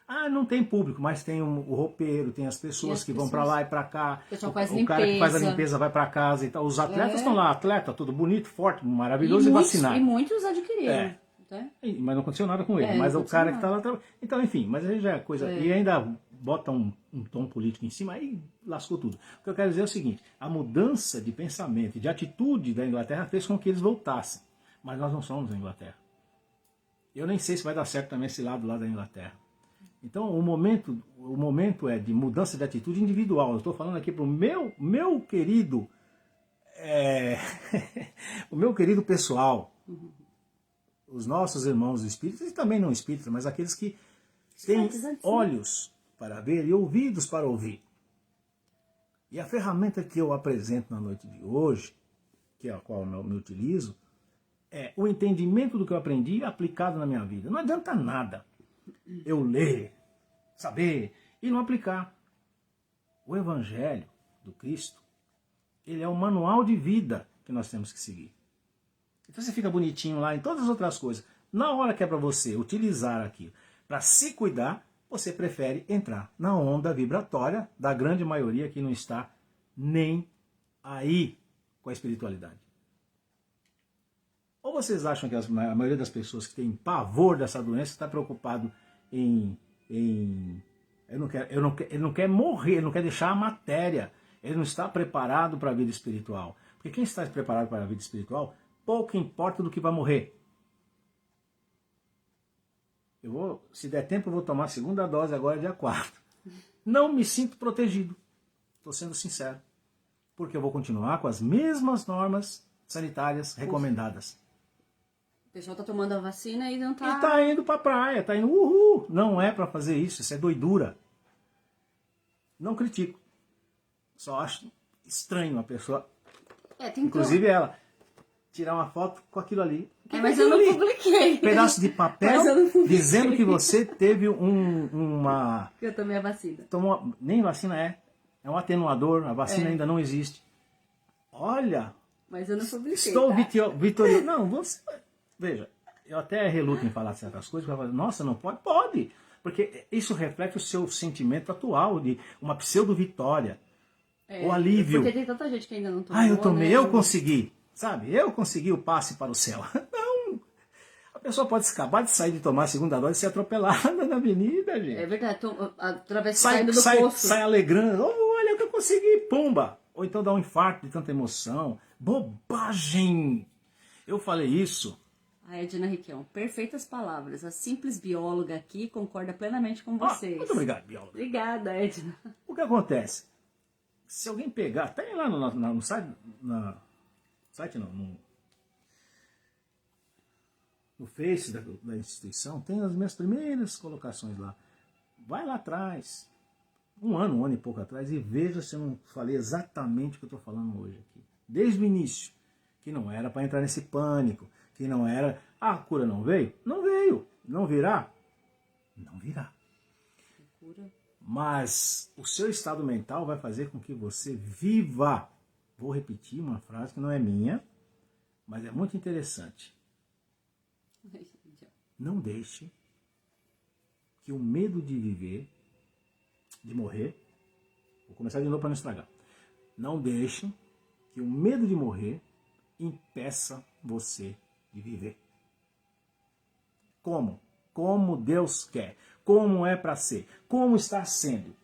Ah, não tem público, mas tem o roupeiro, tem as pessoas que vão para lá e para cá. O cara que faz a limpeza vai para casa e tal. Os atletas estão lá, atleta, tudo bonito, forte, maravilhoso e vacinado.
E muitos adquiriram. até.
Mas não aconteceu nada com ele. Mas o cara que está lá... Então, enfim, mas aí já é coisa... E ainda bota um tom político em cima, aí lascou tudo. O que eu quero dizer é o seguinte, a mudança de pensamento e de atitude da Inglaterra fez com que eles voltassem. Mas nós não somos a Inglaterra. Eu nem sei se vai dar certo também esse lado lá da Inglaterra. Então, o momento é de mudança de atitude individual. Eu estou falando aqui para o meu querido... o meu querido pessoal, os nossos irmãos espíritas, e também não espíritas, mas aqueles que têm olhos para ver e ouvidos para ouvir. E a ferramenta que eu apresento na noite de hoje, que é a qual eu me utilizo, é o entendimento do que eu aprendi aplicado na minha vida. Não adianta nada eu ler, saber e não aplicar. O Evangelho do Cristo, ele é o manual de vida que nós temos que seguir. Então você fica bonitinho lá em todas as outras coisas. Na hora que é para você utilizar aquilo para se cuidar, você prefere entrar na onda vibratória da grande maioria que não está nem aí com a espiritualidade. Ou vocês acham que a maioria das pessoas que tem pavor dessa doença está preocupado em ele não quer morrer, ele não quer deixar a matéria. Ele não está preparado para a vida espiritual. Porque quem está preparado para a vida espiritual, pouco importa do que vai morrer. Se der tempo, eu vou tomar a segunda dose agora, dia 4. Não me sinto protegido. Estou sendo sincero. Porque eu vou continuar com as mesmas normas sanitárias recomendadas.
O pessoal está tomando a vacina e não está...
E está indo para a praia, está indo uhul. Não é para fazer isso, isso é doidura. Não critico. Só acho estranho a pessoa, inclusive ela, tirar uma foto com aquilo ali.
Mas eu não publiquei.
Um pedaço de papel dizendo que você teve uma...
Eu tomei a vacina.
Nem vacina é um atenuador, a vacina ainda não existe. Olha...
Mas eu não publiquei,
estou vitorioso. Não, você... Veja, eu até reluto em falar certas coisas, porque eu falo, nossa, não pode? Pode! Porque isso reflete o seu sentimento atual de uma pseudo-vitória. O alívio.
Porque tem tanta gente que ainda não tomou.
Eu tomei, né? Eu consegui. Sabe? Eu consegui o passe para o céu. Não. A pessoa pode acabar de sair de tomar a segunda dose e ser atropelada na avenida, gente.
É verdade. Saindo do poço.
Sai alegrando. Oh, olha o que eu consegui. Pumba. Ou então dá um infarto de tanta emoção. Bobagem. Eu falei isso.
A Edna Requião, perfeitas palavras. A simples bióloga aqui concorda plenamente com vocês.
Muito obrigado, bióloga.
Obrigada, Edna.
O que acontece? Se alguém pegar, tem lá no site, no Face da instituição, tem as minhas primeiras colocações lá. Vai lá atrás, um ano e pouco atrás, e veja se eu não falei exatamente o que eu estou falando hoje aqui. Desde o início, que não era para entrar nesse pânico, que não era, a cura não veio? Não veio. Não virá? Não virá.
Cura.
Mas o seu estado mental vai fazer com que você viva. Vou repetir uma frase que não é minha, mas é muito interessante. Não deixe que o medo de viver, de morrer, vou começar de novo para não estragar. Não deixe que o medo de morrer impeça você de viver. Como? Como Deus quer. Como é para ser. Como está sendo.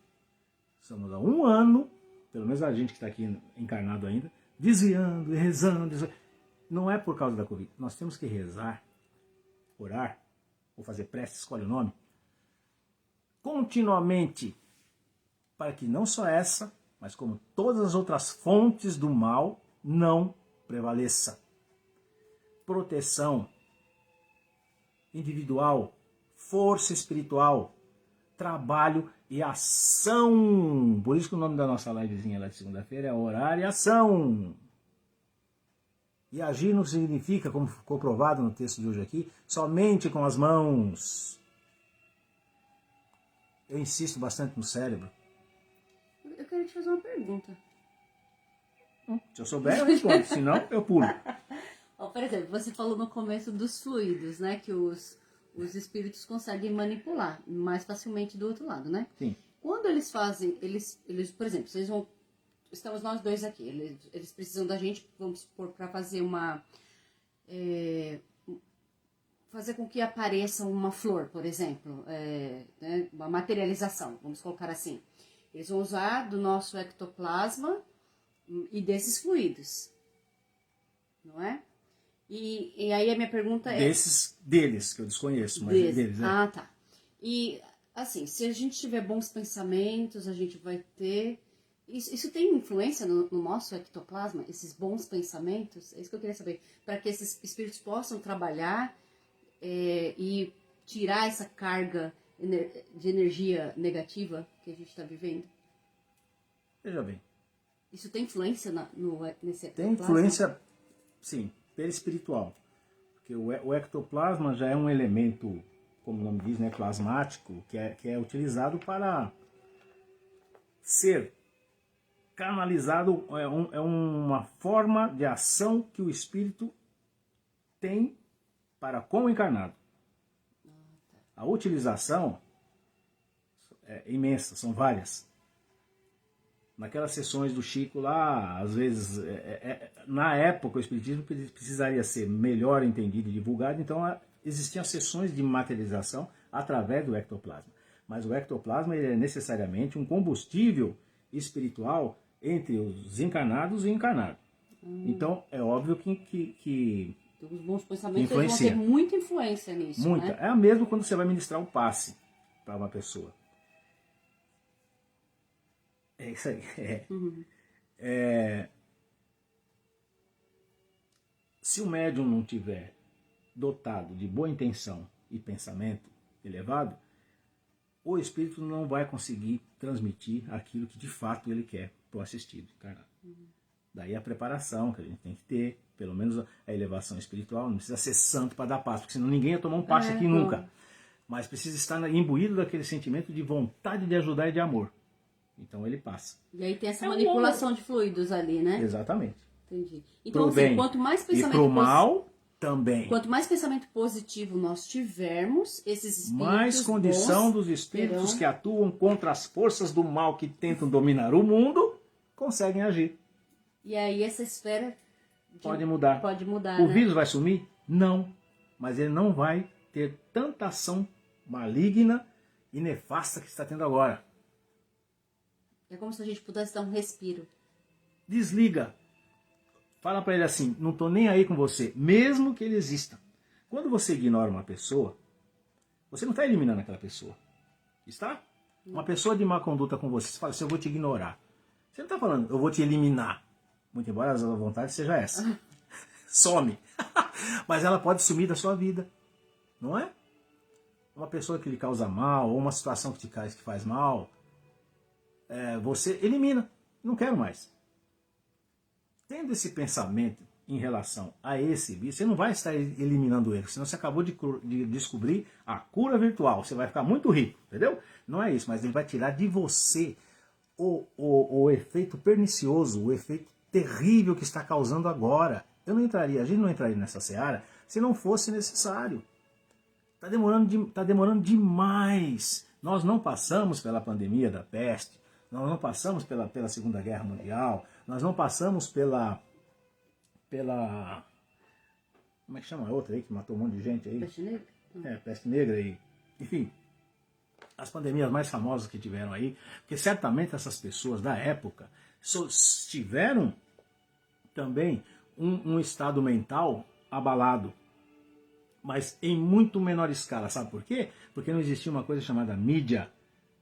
Estamos há um ano, pelo menos a gente que está aqui encarnado ainda, desviando e rezando. Não é por causa da Covid. Nós temos que rezar, orar, ou fazer prece, escolhe o nome, continuamente, para que não só essa, mas como todas as outras fontes do mal não prevaleça. Proteção individual, força espiritual, trabalho e ação. Por isso que o nome da nossa livezinha lá de segunda-feira é Orar e Ação. E agir não significa, como ficou provado no texto de hoje aqui, somente com as mãos. Eu insisto bastante no cérebro.
Eu quero te fazer uma pergunta.
Se eu souber, eu respondo. Se não, eu pulo.
Por exemplo, você falou no começo dos fluidos, né? Que os espíritos conseguem manipular mais facilmente do outro lado, né?
Sim.
Quando eles fazem, eles por exemplo, vocês vão... Estamos nós dois aqui. Eles precisam da gente, vamos supor, para fazer fazer com que apareça uma flor, por exemplo, né, uma materialização, vamos colocar assim. Eles vão usar do nosso ectoplasma e desses fluidos, não é? E aí a minha pergunta é...
Deles, que eu desconheço, mas deles, é.
Ah, tá. E, assim, se a gente tiver bons pensamentos, a gente vai ter... Isso tem influência no nosso ectoplasma, esses bons pensamentos? É isso que eu queria saber. Para que esses espíritos possam trabalhar e tirar essa carga de energia negativa que a gente está vivendo?
Veja bem.
Isso tem influência nesse ectoplasma?
Tem influência, sim, perispiritual. Porque o ectoplasma já é um elemento, como o nome diz, né, plasmático, que é utilizado para ser canalizado, é uma forma de ação que o espírito tem para com o encarnado. A utilização é imensa, são várias. Naquelas sessões do Chico lá, às vezes, na época o espiritismo precisaria ser melhor entendido e divulgado, então existiam sessões de materialização através do ectoplasma. Mas o ectoplasma ele é necessariamente um combustível espiritual entre os encarnados e o encarnado. Então é óbvio que
os bons pensamentos vão
influencia.
ter muita influência nisso,
Muita.
né?
É a mesma quando você vai ministrar um passe para uma pessoa. É isso aí. Se o médium não tiver dotado de boa intenção e pensamento elevado, o espírito não vai conseguir transmitir aquilo que de fato ele quer para o assistido encarnado. Daí a preparação que a gente tem que ter, pelo menos a elevação espiritual, não precisa ser santo para dar passe, porque senão ninguém ia tomar um passe aqui nunca. Mas precisa estar imbuído daquele sentimento de vontade de ajudar e de amor. Então ele passa.
E aí tem essa manipulação de fluidos ali, né?
Exatamente.
Entendi. Então,
Pro
assim,
bem
quanto mais
e
pensamento
pro mal também.
Quanto mais pensamento positivo nós tivermos, esses espíritos
mais condição
bons
dos espíritos
terão...
que atuam contra as forças do mal que tentam dominar o mundo conseguem agir.
E aí essa esfera
Pode mudar.
Pode mudar,
O
né?
vírus vai sumir? Não. Mas ele não vai ter tanta ação maligna e nefasta que está tendo agora.
É como se a gente pudesse dar um respiro.
Desliga. Fala para ele assim, não estou nem aí com você, mesmo que ele exista. Quando você ignora uma pessoa, você não está eliminando aquela pessoa. Está? Uma pessoa de má conduta com você, você fala assim, eu vou te ignorar. Você não está falando, eu vou te eliminar. Muito embora a vontade seja essa. Some. Mas ela pode sumir da sua vida. Não é? Uma pessoa que lhe causa mal, ou uma situação que faz mal, você elimina. Não quero mais. Tendo esse pensamento em relação a esse vício, você não vai estar eliminando ele, senão você acabou de descobrir a cura virtual. Você vai ficar muito rico, entendeu? Não é isso, mas ele vai tirar de você o efeito pernicioso, o efeito terrível que está causando agora. A gente não entraria nessa seara se não fosse necessário. Está demorando demais. Nós não passamos pela pandemia da peste, nós não passamos pela Segunda Guerra Mundial, nós não passamos pela como é que chama a outra aí que matou um monte de gente aí?
Peste negra?
Peste negra aí. Enfim, as pandemias mais famosas que tiveram aí, porque certamente essas pessoas da época tiveram também um estado mental abalado, mas em muito menor escala. Sabe por quê? Porque não existia uma coisa chamada mídia,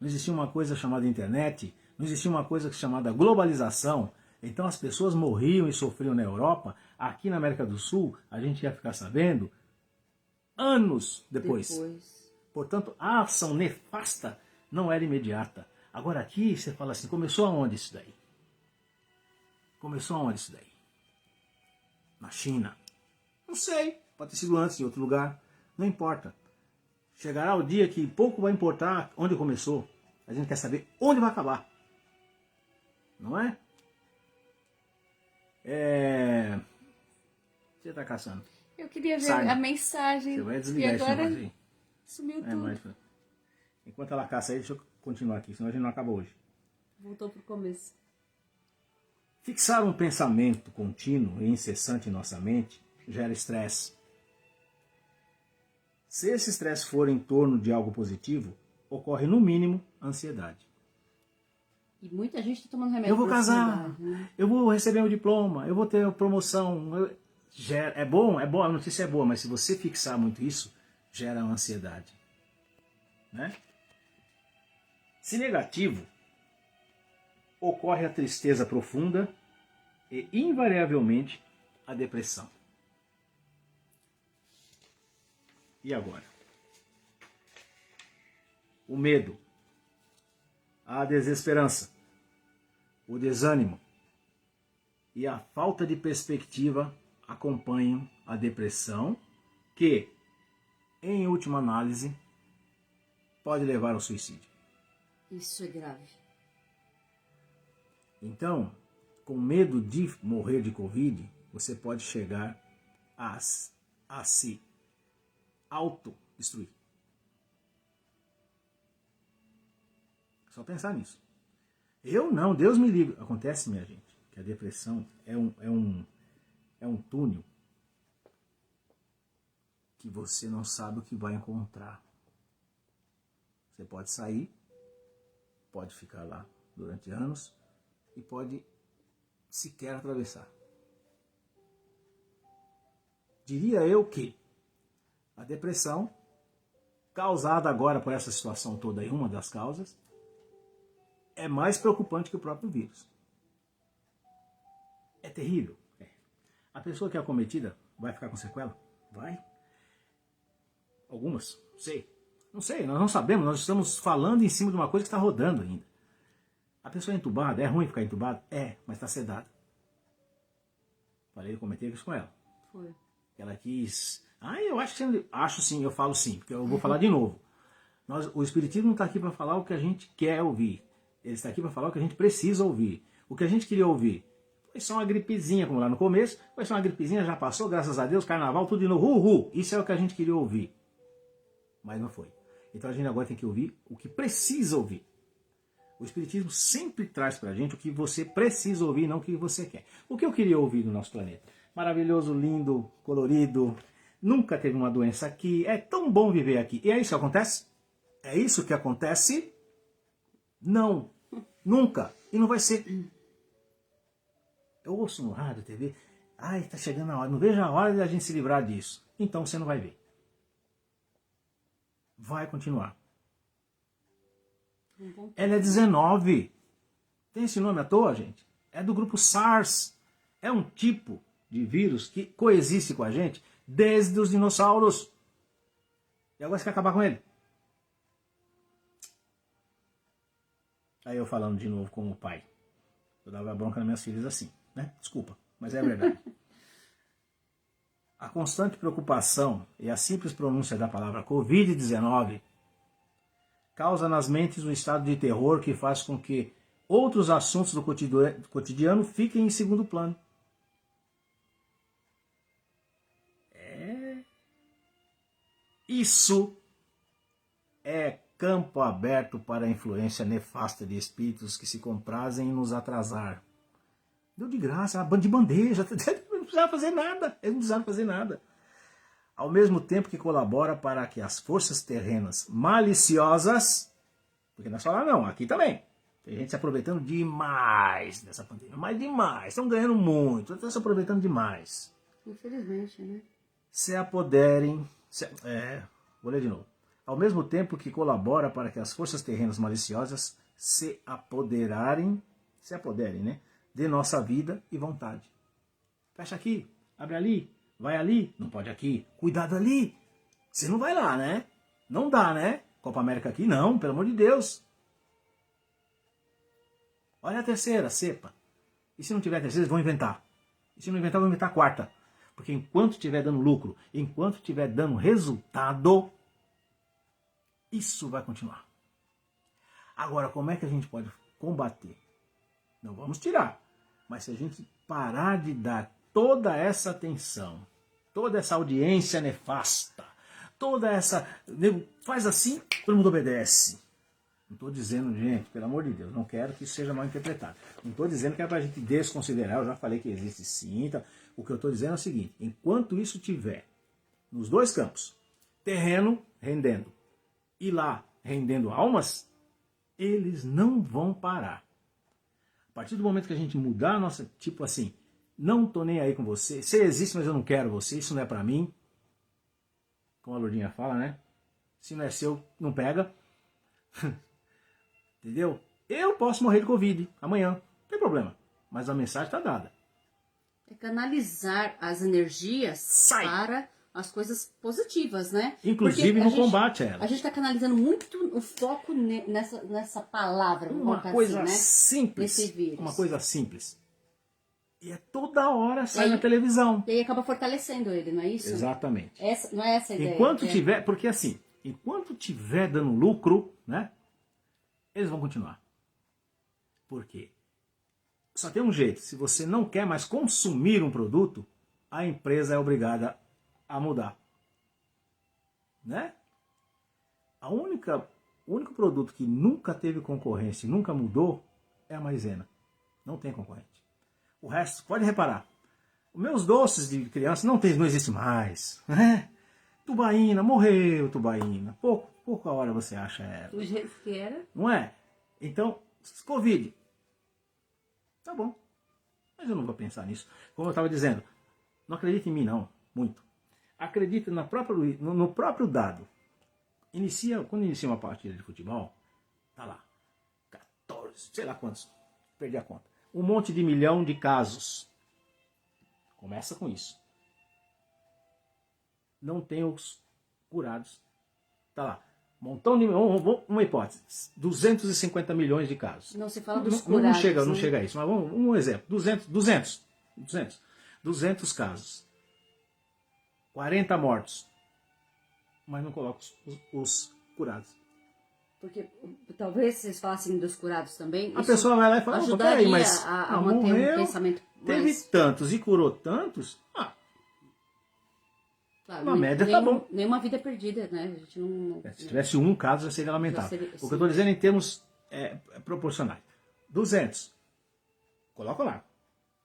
não existia uma coisa chamada internet, não existia uma coisa chamada globalização. Então as pessoas morriam e sofriam na Europa. Aqui na América do Sul, a gente ia ficar sabendo anos depois. Portanto, a ação nefasta não era imediata. Agora aqui você fala assim, começou aonde isso daí? Começou aonde isso daí? Na China? Não sei, pode ter sido antes em outro lugar, não importa. Chegará o dia que pouco vai importar onde começou. A gente quer saber onde vai acabar. Não é? Você está caçando?
Eu queria ver
Sarna.
a mensagem.
Você vai desligar
e agora
esse negócio aí.
sumiu tudo.
Mas, enquanto ela caça aí, deixa eu continuar aqui, senão a gente não acaba hoje.
Voltou pro começo.
Fixar um pensamento contínuo e incessante em nossa mente gera estresse. Se esse estresse for em torno de algo positivo, ocorre no mínimo ansiedade.
E muita gente está tomando remédio.
Eu vou
pra
casar,
ansiedade, né?
eu vou receber meu diploma, eu vou ter promoção. É bom, eu não sei se é boa, mas se você fixar muito isso, gera uma ansiedade. Né? Se negativo, ocorre a tristeza profunda e, invariavelmente, a depressão. E agora? O medo, a desesperança, o desânimo e a falta de perspectiva acompanham a depressão, que, em última análise, pode levar ao suicídio.
Isso é grave.
Então, com medo de morrer de Covid, você pode chegar a se autodestruir. Só pensar nisso. Eu não, Deus me livre. Acontece, minha gente, que a depressão é um túnel que você não sabe o que vai encontrar. Você pode sair, pode ficar lá durante anos e pode sequer atravessar. Diria eu que a depressão, causada agora por essa situação toda aí, uma das causas, é mais preocupante que o próprio vírus. É terrível. É. A pessoa que é acometida vai ficar com sequela? Vai. Algumas, sei. Não sei, nós não sabemos, nós estamos falando em cima de uma coisa que está rodando ainda. A pessoa é entubada, é ruim ficar entubada? É, mas está sedada. Falei, eu comentei isso com ela.
Foi.
Ela quis... eu acho sim, eu falo sim, porque eu vou falar de novo. O Espiritismo não está aqui para falar o que a gente quer ouvir. Ele está aqui para falar o que a gente precisa ouvir. O que a gente queria ouvir foi só uma gripezinha, como lá no começo. Foi só uma gripezinha, já passou, graças a Deus, carnaval, tudo de novo. Uhul! Isso é o que a gente queria ouvir. Mas não foi. Então a gente agora tem que ouvir o que precisa ouvir. O Espiritismo sempre traz para a gente o que você precisa ouvir, não o que você quer. O que eu queria ouvir no nosso planeta? Maravilhoso, lindo, colorido, nunca teve uma doença aqui, é tão bom viver aqui. E é isso que acontece? É isso que acontece? Não, nunca. E não vai ser. Eu ouço no rádio, TV, está chegando a hora, não vejo a hora de a gente se livrar disso. Então você não vai ver. Vai continuar. Ela é 19. Tem esse nome à toa, gente? É do grupo SARS. É um tipo de vírus que coexiste com a gente desde os dinossauros. E agora você quer acabar com ele? Aí eu falando de novo como pai. Eu dava bronca nas minhas filhas assim, né? Desculpa, mas é verdade. A constante preocupação e a simples pronúncia da palavra Covid-19 causa nas mentes um estado de terror que faz com que outros assuntos do cotidiano fiquem em segundo plano. Isso é campo aberto para a influência nefasta de espíritos que se comprazem em nos atrasar. Deu de graça, de bandeja, não precisava fazer nada, eles não precisavam fazer nada. Ao mesmo tempo que colabora para que as forças terrenas maliciosas, porque não é só lá não, aqui também, tem gente se aproveitando demais dessa pandemia, mas demais, estão ganhando muito, estão se aproveitando demais.
Infelizmente, né?
Se apoderem, vou ler de novo. Ao mesmo tempo que colabora para que as forças terrenas maliciosas se apoderem, né, de nossa vida e vontade. Fecha aqui, abre ali, vai ali, não pode aqui, cuidado ali. Você não vai lá, né? Não dá, né? Copa América aqui, não, pelo amor de Deus. Olha a terceira, cepa. E se não tiver terceira, eles vão inventar. E se não inventar, vão inventar a quarta. Porque enquanto estiver dando lucro, enquanto estiver dando resultado, isso vai continuar. Agora, como é que a gente pode combater? Não vamos tirar. Mas se a gente parar de dar toda essa atenção, toda essa audiência nefasta, toda essa... Faz assim, todo mundo obedece. Não estou dizendo, gente, pelo amor de Deus, não quero que isso seja mal interpretado. Não estou dizendo que é para a gente desconsiderar, eu já falei que existe sim. Tá? O que eu estou dizendo é o seguinte, enquanto isso tiver nos dois campos, terreno rendendo e lá rendendo almas, eles não vão parar. A partir do momento que a gente mudar a nossa, tipo assim, não tô nem aí com você, você existe, mas eu não quero você, isso não é pra mim, como a Lourdinha fala, né? Se não é seu, não pega. Entendeu? Eu posso morrer de Covid amanhã, não tem problema, mas a mensagem está dada.
É canalizar as energias para as coisas positivas, né?
Inclusive no combate a ela.
A gente está canalizando muito o foco nessa palavra, vamos
Uma
colocar
coisa
assim, né?
simples.
Nesse vírus.
Uma coisa simples. E é toda hora sai na televisão.
E aí acaba fortalecendo ele, não é isso?
Exatamente.
Não é essa a ideia.
Enquanto tiver, porque assim, enquanto tiver dando lucro, né? Eles vão continuar. Por quê? Só tem um jeito. Se você não quer mais consumir um produto, a empresa é obrigada a mudar. Né? O único produto que nunca teve concorrência e nunca mudou é a maisena. Não tem concorrente. O resto, pode reparar. Os meus doces de criança não existe mais. Né? Tubaína, morreu tubaína. Pouca hora você acha ela.
Do jeito que era.
Não é? Então, Covid. Tá bom. Mas eu não vou pensar nisso. Como eu estava dizendo, não acredita em mim não, muito. Acredita no próprio dado. Quando inicia uma partida de futebol, tá lá, 14, sei lá quantos, perdi a conta. 1 milhão de casos. Começa com isso. Não tem os curados. Tá lá. Montão de... Uma hipótese. 250 milhões de casos.
Não se fala dos curados.
Não chega a isso. Mas um exemplo. 200 casos. 40 mortos. Mas não coloca os curados.
Porque talvez vocês falassem dos curados também.
A pessoa vai lá e fala,
ajudaria
peraí, mas
a manter
morreu,
um pensamento
teve
mais...
tantos e curou tantos.
Claro,
uma média tá bom.
Nenhuma vida é perdida, né? A gente não...
Se tivesse um caso, já seria lamentável. O que eu estou dizendo em termos proporcionais. 200. Coloca lá.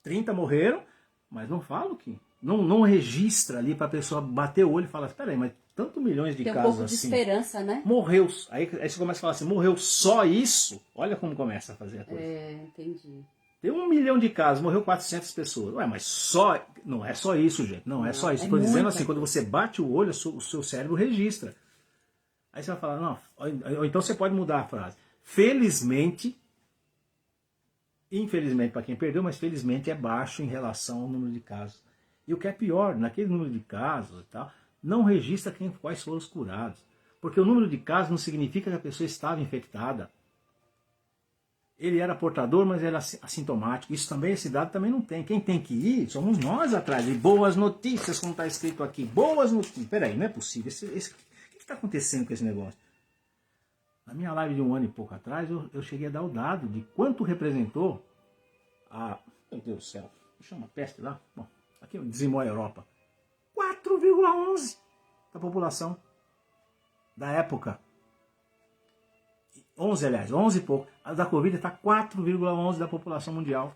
30 morreram, mas não falo que... Não registra ali para a pessoa bater o olho e falar, espera aí, mas tantos milhões de casos assim...
Tem um pouco de esperança, né?
Morreu. Aí você começa a falar assim, morreu só isso? Olha como começa a fazer a coisa.
Entendi.
Tem 1 milhão de casos, morreu 400 pessoas. Ué, mas só... Não é só isso, gente. Não é só isso. Estou dizendo assim, quando você bate o olho, o seu cérebro registra. Aí você vai falar, não... Ou então você pode mudar a frase. Felizmente... Infelizmente para quem perdeu, mas felizmente é baixo em relação ao número de casos. E o que é pior, naquele número de casos e tal, não registra quais foram os curados. Porque o número de casos não significa que a pessoa estava infectada. Ele era portador, mas era assintomático. Isso também, esse dado também não tem. Quem tem que ir, somos nós atrás. E boas notícias, como está escrito aqui. Boas notícias. Peraí, não é possível. O que está acontecendo com esse negócio? Na minha live de 1 ano e pouco atrás, eu cheguei a dar o dado de quanto representou a... Meu Deus do céu. Chama peste lá. Bom, aqui dizimou a Europa. 4,11% da população da época. 11, aliás, 11 e pouco. A da Covid está 4,11% da população mundial.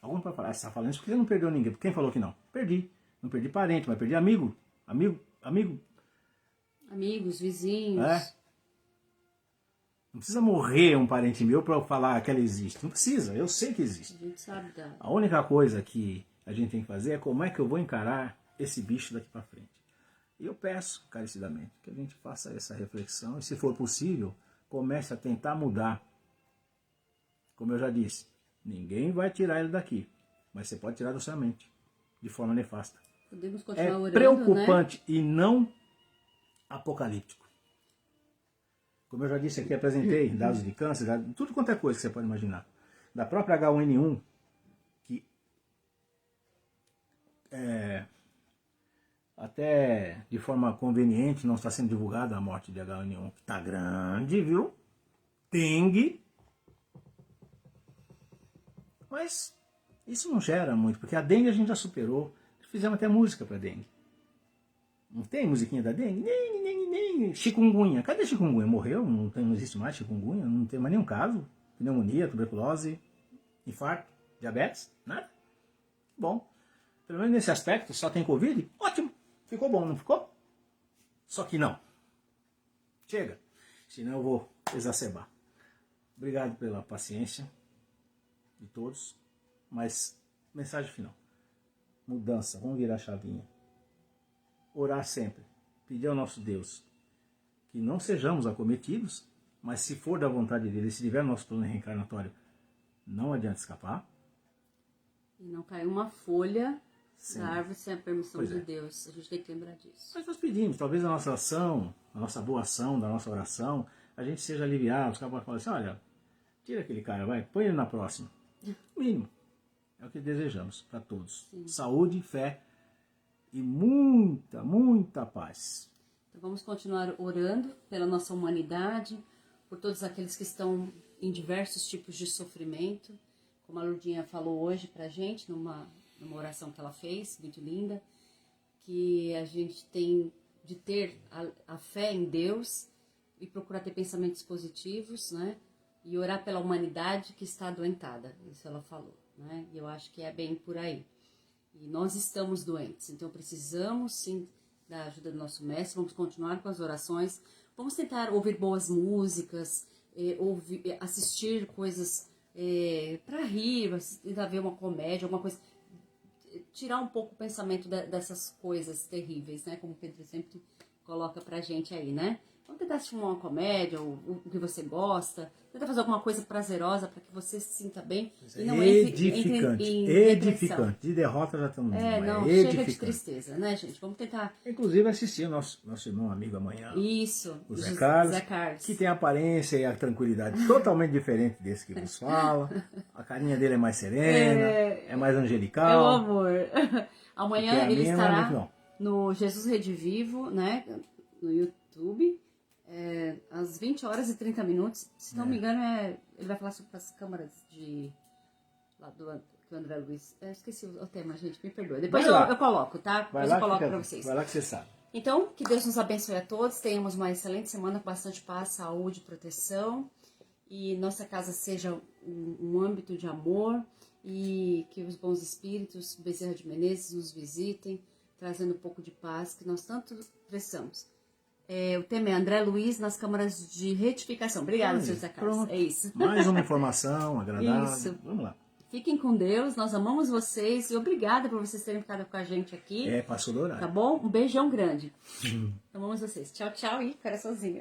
Algum vai falar, você está falando isso porque você não perdeu ninguém. Quem falou que não? Perdi. Não perdi parente, mas perdi amigo.
Amigos, vizinhos.
Não precisa morrer um parente meu para eu falar que ela existe. Não precisa, eu sei que existe.
A gente sabe da...
A única coisa que a gente tem que fazer é como é que eu vou encarar esse bicho daqui para frente. E eu peço, encarecidamente, que a gente faça essa reflexão e, se for possível, comece a tentar mudar. Como eu já disse, ninguém vai tirar ele daqui, mas você pode tirar da sua mente, de forma nefasta.
Podemos continuar orando,
preocupante,
né?
E não apocalíptico. Como eu já disse aqui, apresentei dados de câncer, tudo quanto é coisa que você pode imaginar. Da própria H1N1, que até de forma conveniente não está sendo divulgada a morte de H1N1, que está grande, viu? Dengue. Mas isso não gera muito, porque a dengue a gente já superou. Fizemos até música para dengue. Não tem musiquinha da dengue? Nem. Chikungunya. Cadê chikungunya? Morreu? Não existe mais chikungunya? Não tem mais nenhum caso? Pneumonia, tuberculose, infarto, diabetes? Nada? Bom, pelo menos nesse aspecto, só tem Covid? Ótimo! Ficou bom, não ficou? Só que não. Chega, senão eu vou exacerbar. Obrigado pela paciência de todos, mas mensagem final. Mudança, vamos virar a chavinha. Orar sempre, pedir ao nosso Deus que não sejamos acometidos, mas se for da vontade dele, se tiver nosso plano reencarnatório, não adianta escapar.
E não cair uma folha
Sim.
da árvore sem a permissão
Pois
de
é.
Deus. A gente tem que lembrar disso.
Mas nós pedimos, talvez a nossa ação, a nossa boa ação, da nossa oração, a gente seja aliviado. Os caras falam assim, olha, tira aquele cara, vai, põe ele na próxima. O mínimo. É o que desejamos para todos.
Sim.
Saúde, fé e muita, muita paz.
Então vamos continuar orando pela nossa humanidade, por todos aqueles que estão em diversos tipos de sofrimento, como a Lourdinha falou hoje pra gente, numa oração que ela fez, muito linda, que a gente tem de ter a fé em Deus e procurar ter pensamentos positivos, né? E orar pela humanidade que está adoentada, isso ela falou, né? E eu acho que é bem por aí. E nós estamos doentes, então precisamos sim da ajuda do nosso mestre, vamos continuar com as orações, vamos tentar ouvir boas músicas, assistir coisas para rir, tentar ver uma comédia, alguma coisa, tirar um pouco o pensamento dessas coisas terríveis, né? Como o Pedro sempre coloca pra gente aí, né? Vamos tentar assistir uma comédia, o que você gosta, tentar fazer alguma coisa prazerosa para que você se sinta bem e não
edificante,
entre em
edificante. De derrota já estamos
não,
edificante.
chega de tristeza, né, gente? Vamos tentar...
Inclusive assistir o nosso irmão amigo amanhã.
Isso,
O Zé Carlos,
Zé Carlos.
que tem a aparência e a tranquilidade totalmente diferente desse que vos fala. A carinha dele é mais serena, é mais angelical.
É o amor.
Porque
Amanhã
a
ele
minha não é
estará
muito,
no Jesus Redivivo, né? No YouTube, às 20 horas e 30 minutos. Se não me engano, ele vai falar sobre as câmaras de... lá do que o André Luiz... esqueci o tema, gente, me perdoa. Depois eu coloco, tá?
Vai
Depois
lá
eu coloco
que
pra vocês.
Vai lá que você sabe.
Então, que Deus nos abençoe a todos. Tenhamos uma excelente semana com bastante paz, saúde, proteção. E nossa casa seja um âmbito de amor. E que os bons espíritos, Bezerra de Menezes, nos visitem, trazendo um pouco de paz que nós tanto precisamos. O tema é André Luiz nas câmaras de retificação. Obrigada, Sr. Zé Carlos.
Pronto.
É isso.
Mais uma informação agradável.
Isso.
Vamos lá.
Fiquem com Deus, nós amamos vocês e obrigada por vocês terem ficado com a gente aqui.
Passou do horário.
Tá bom? Um beijão grande. Amamos vocês. Tchau, tchau e coraçãozinho.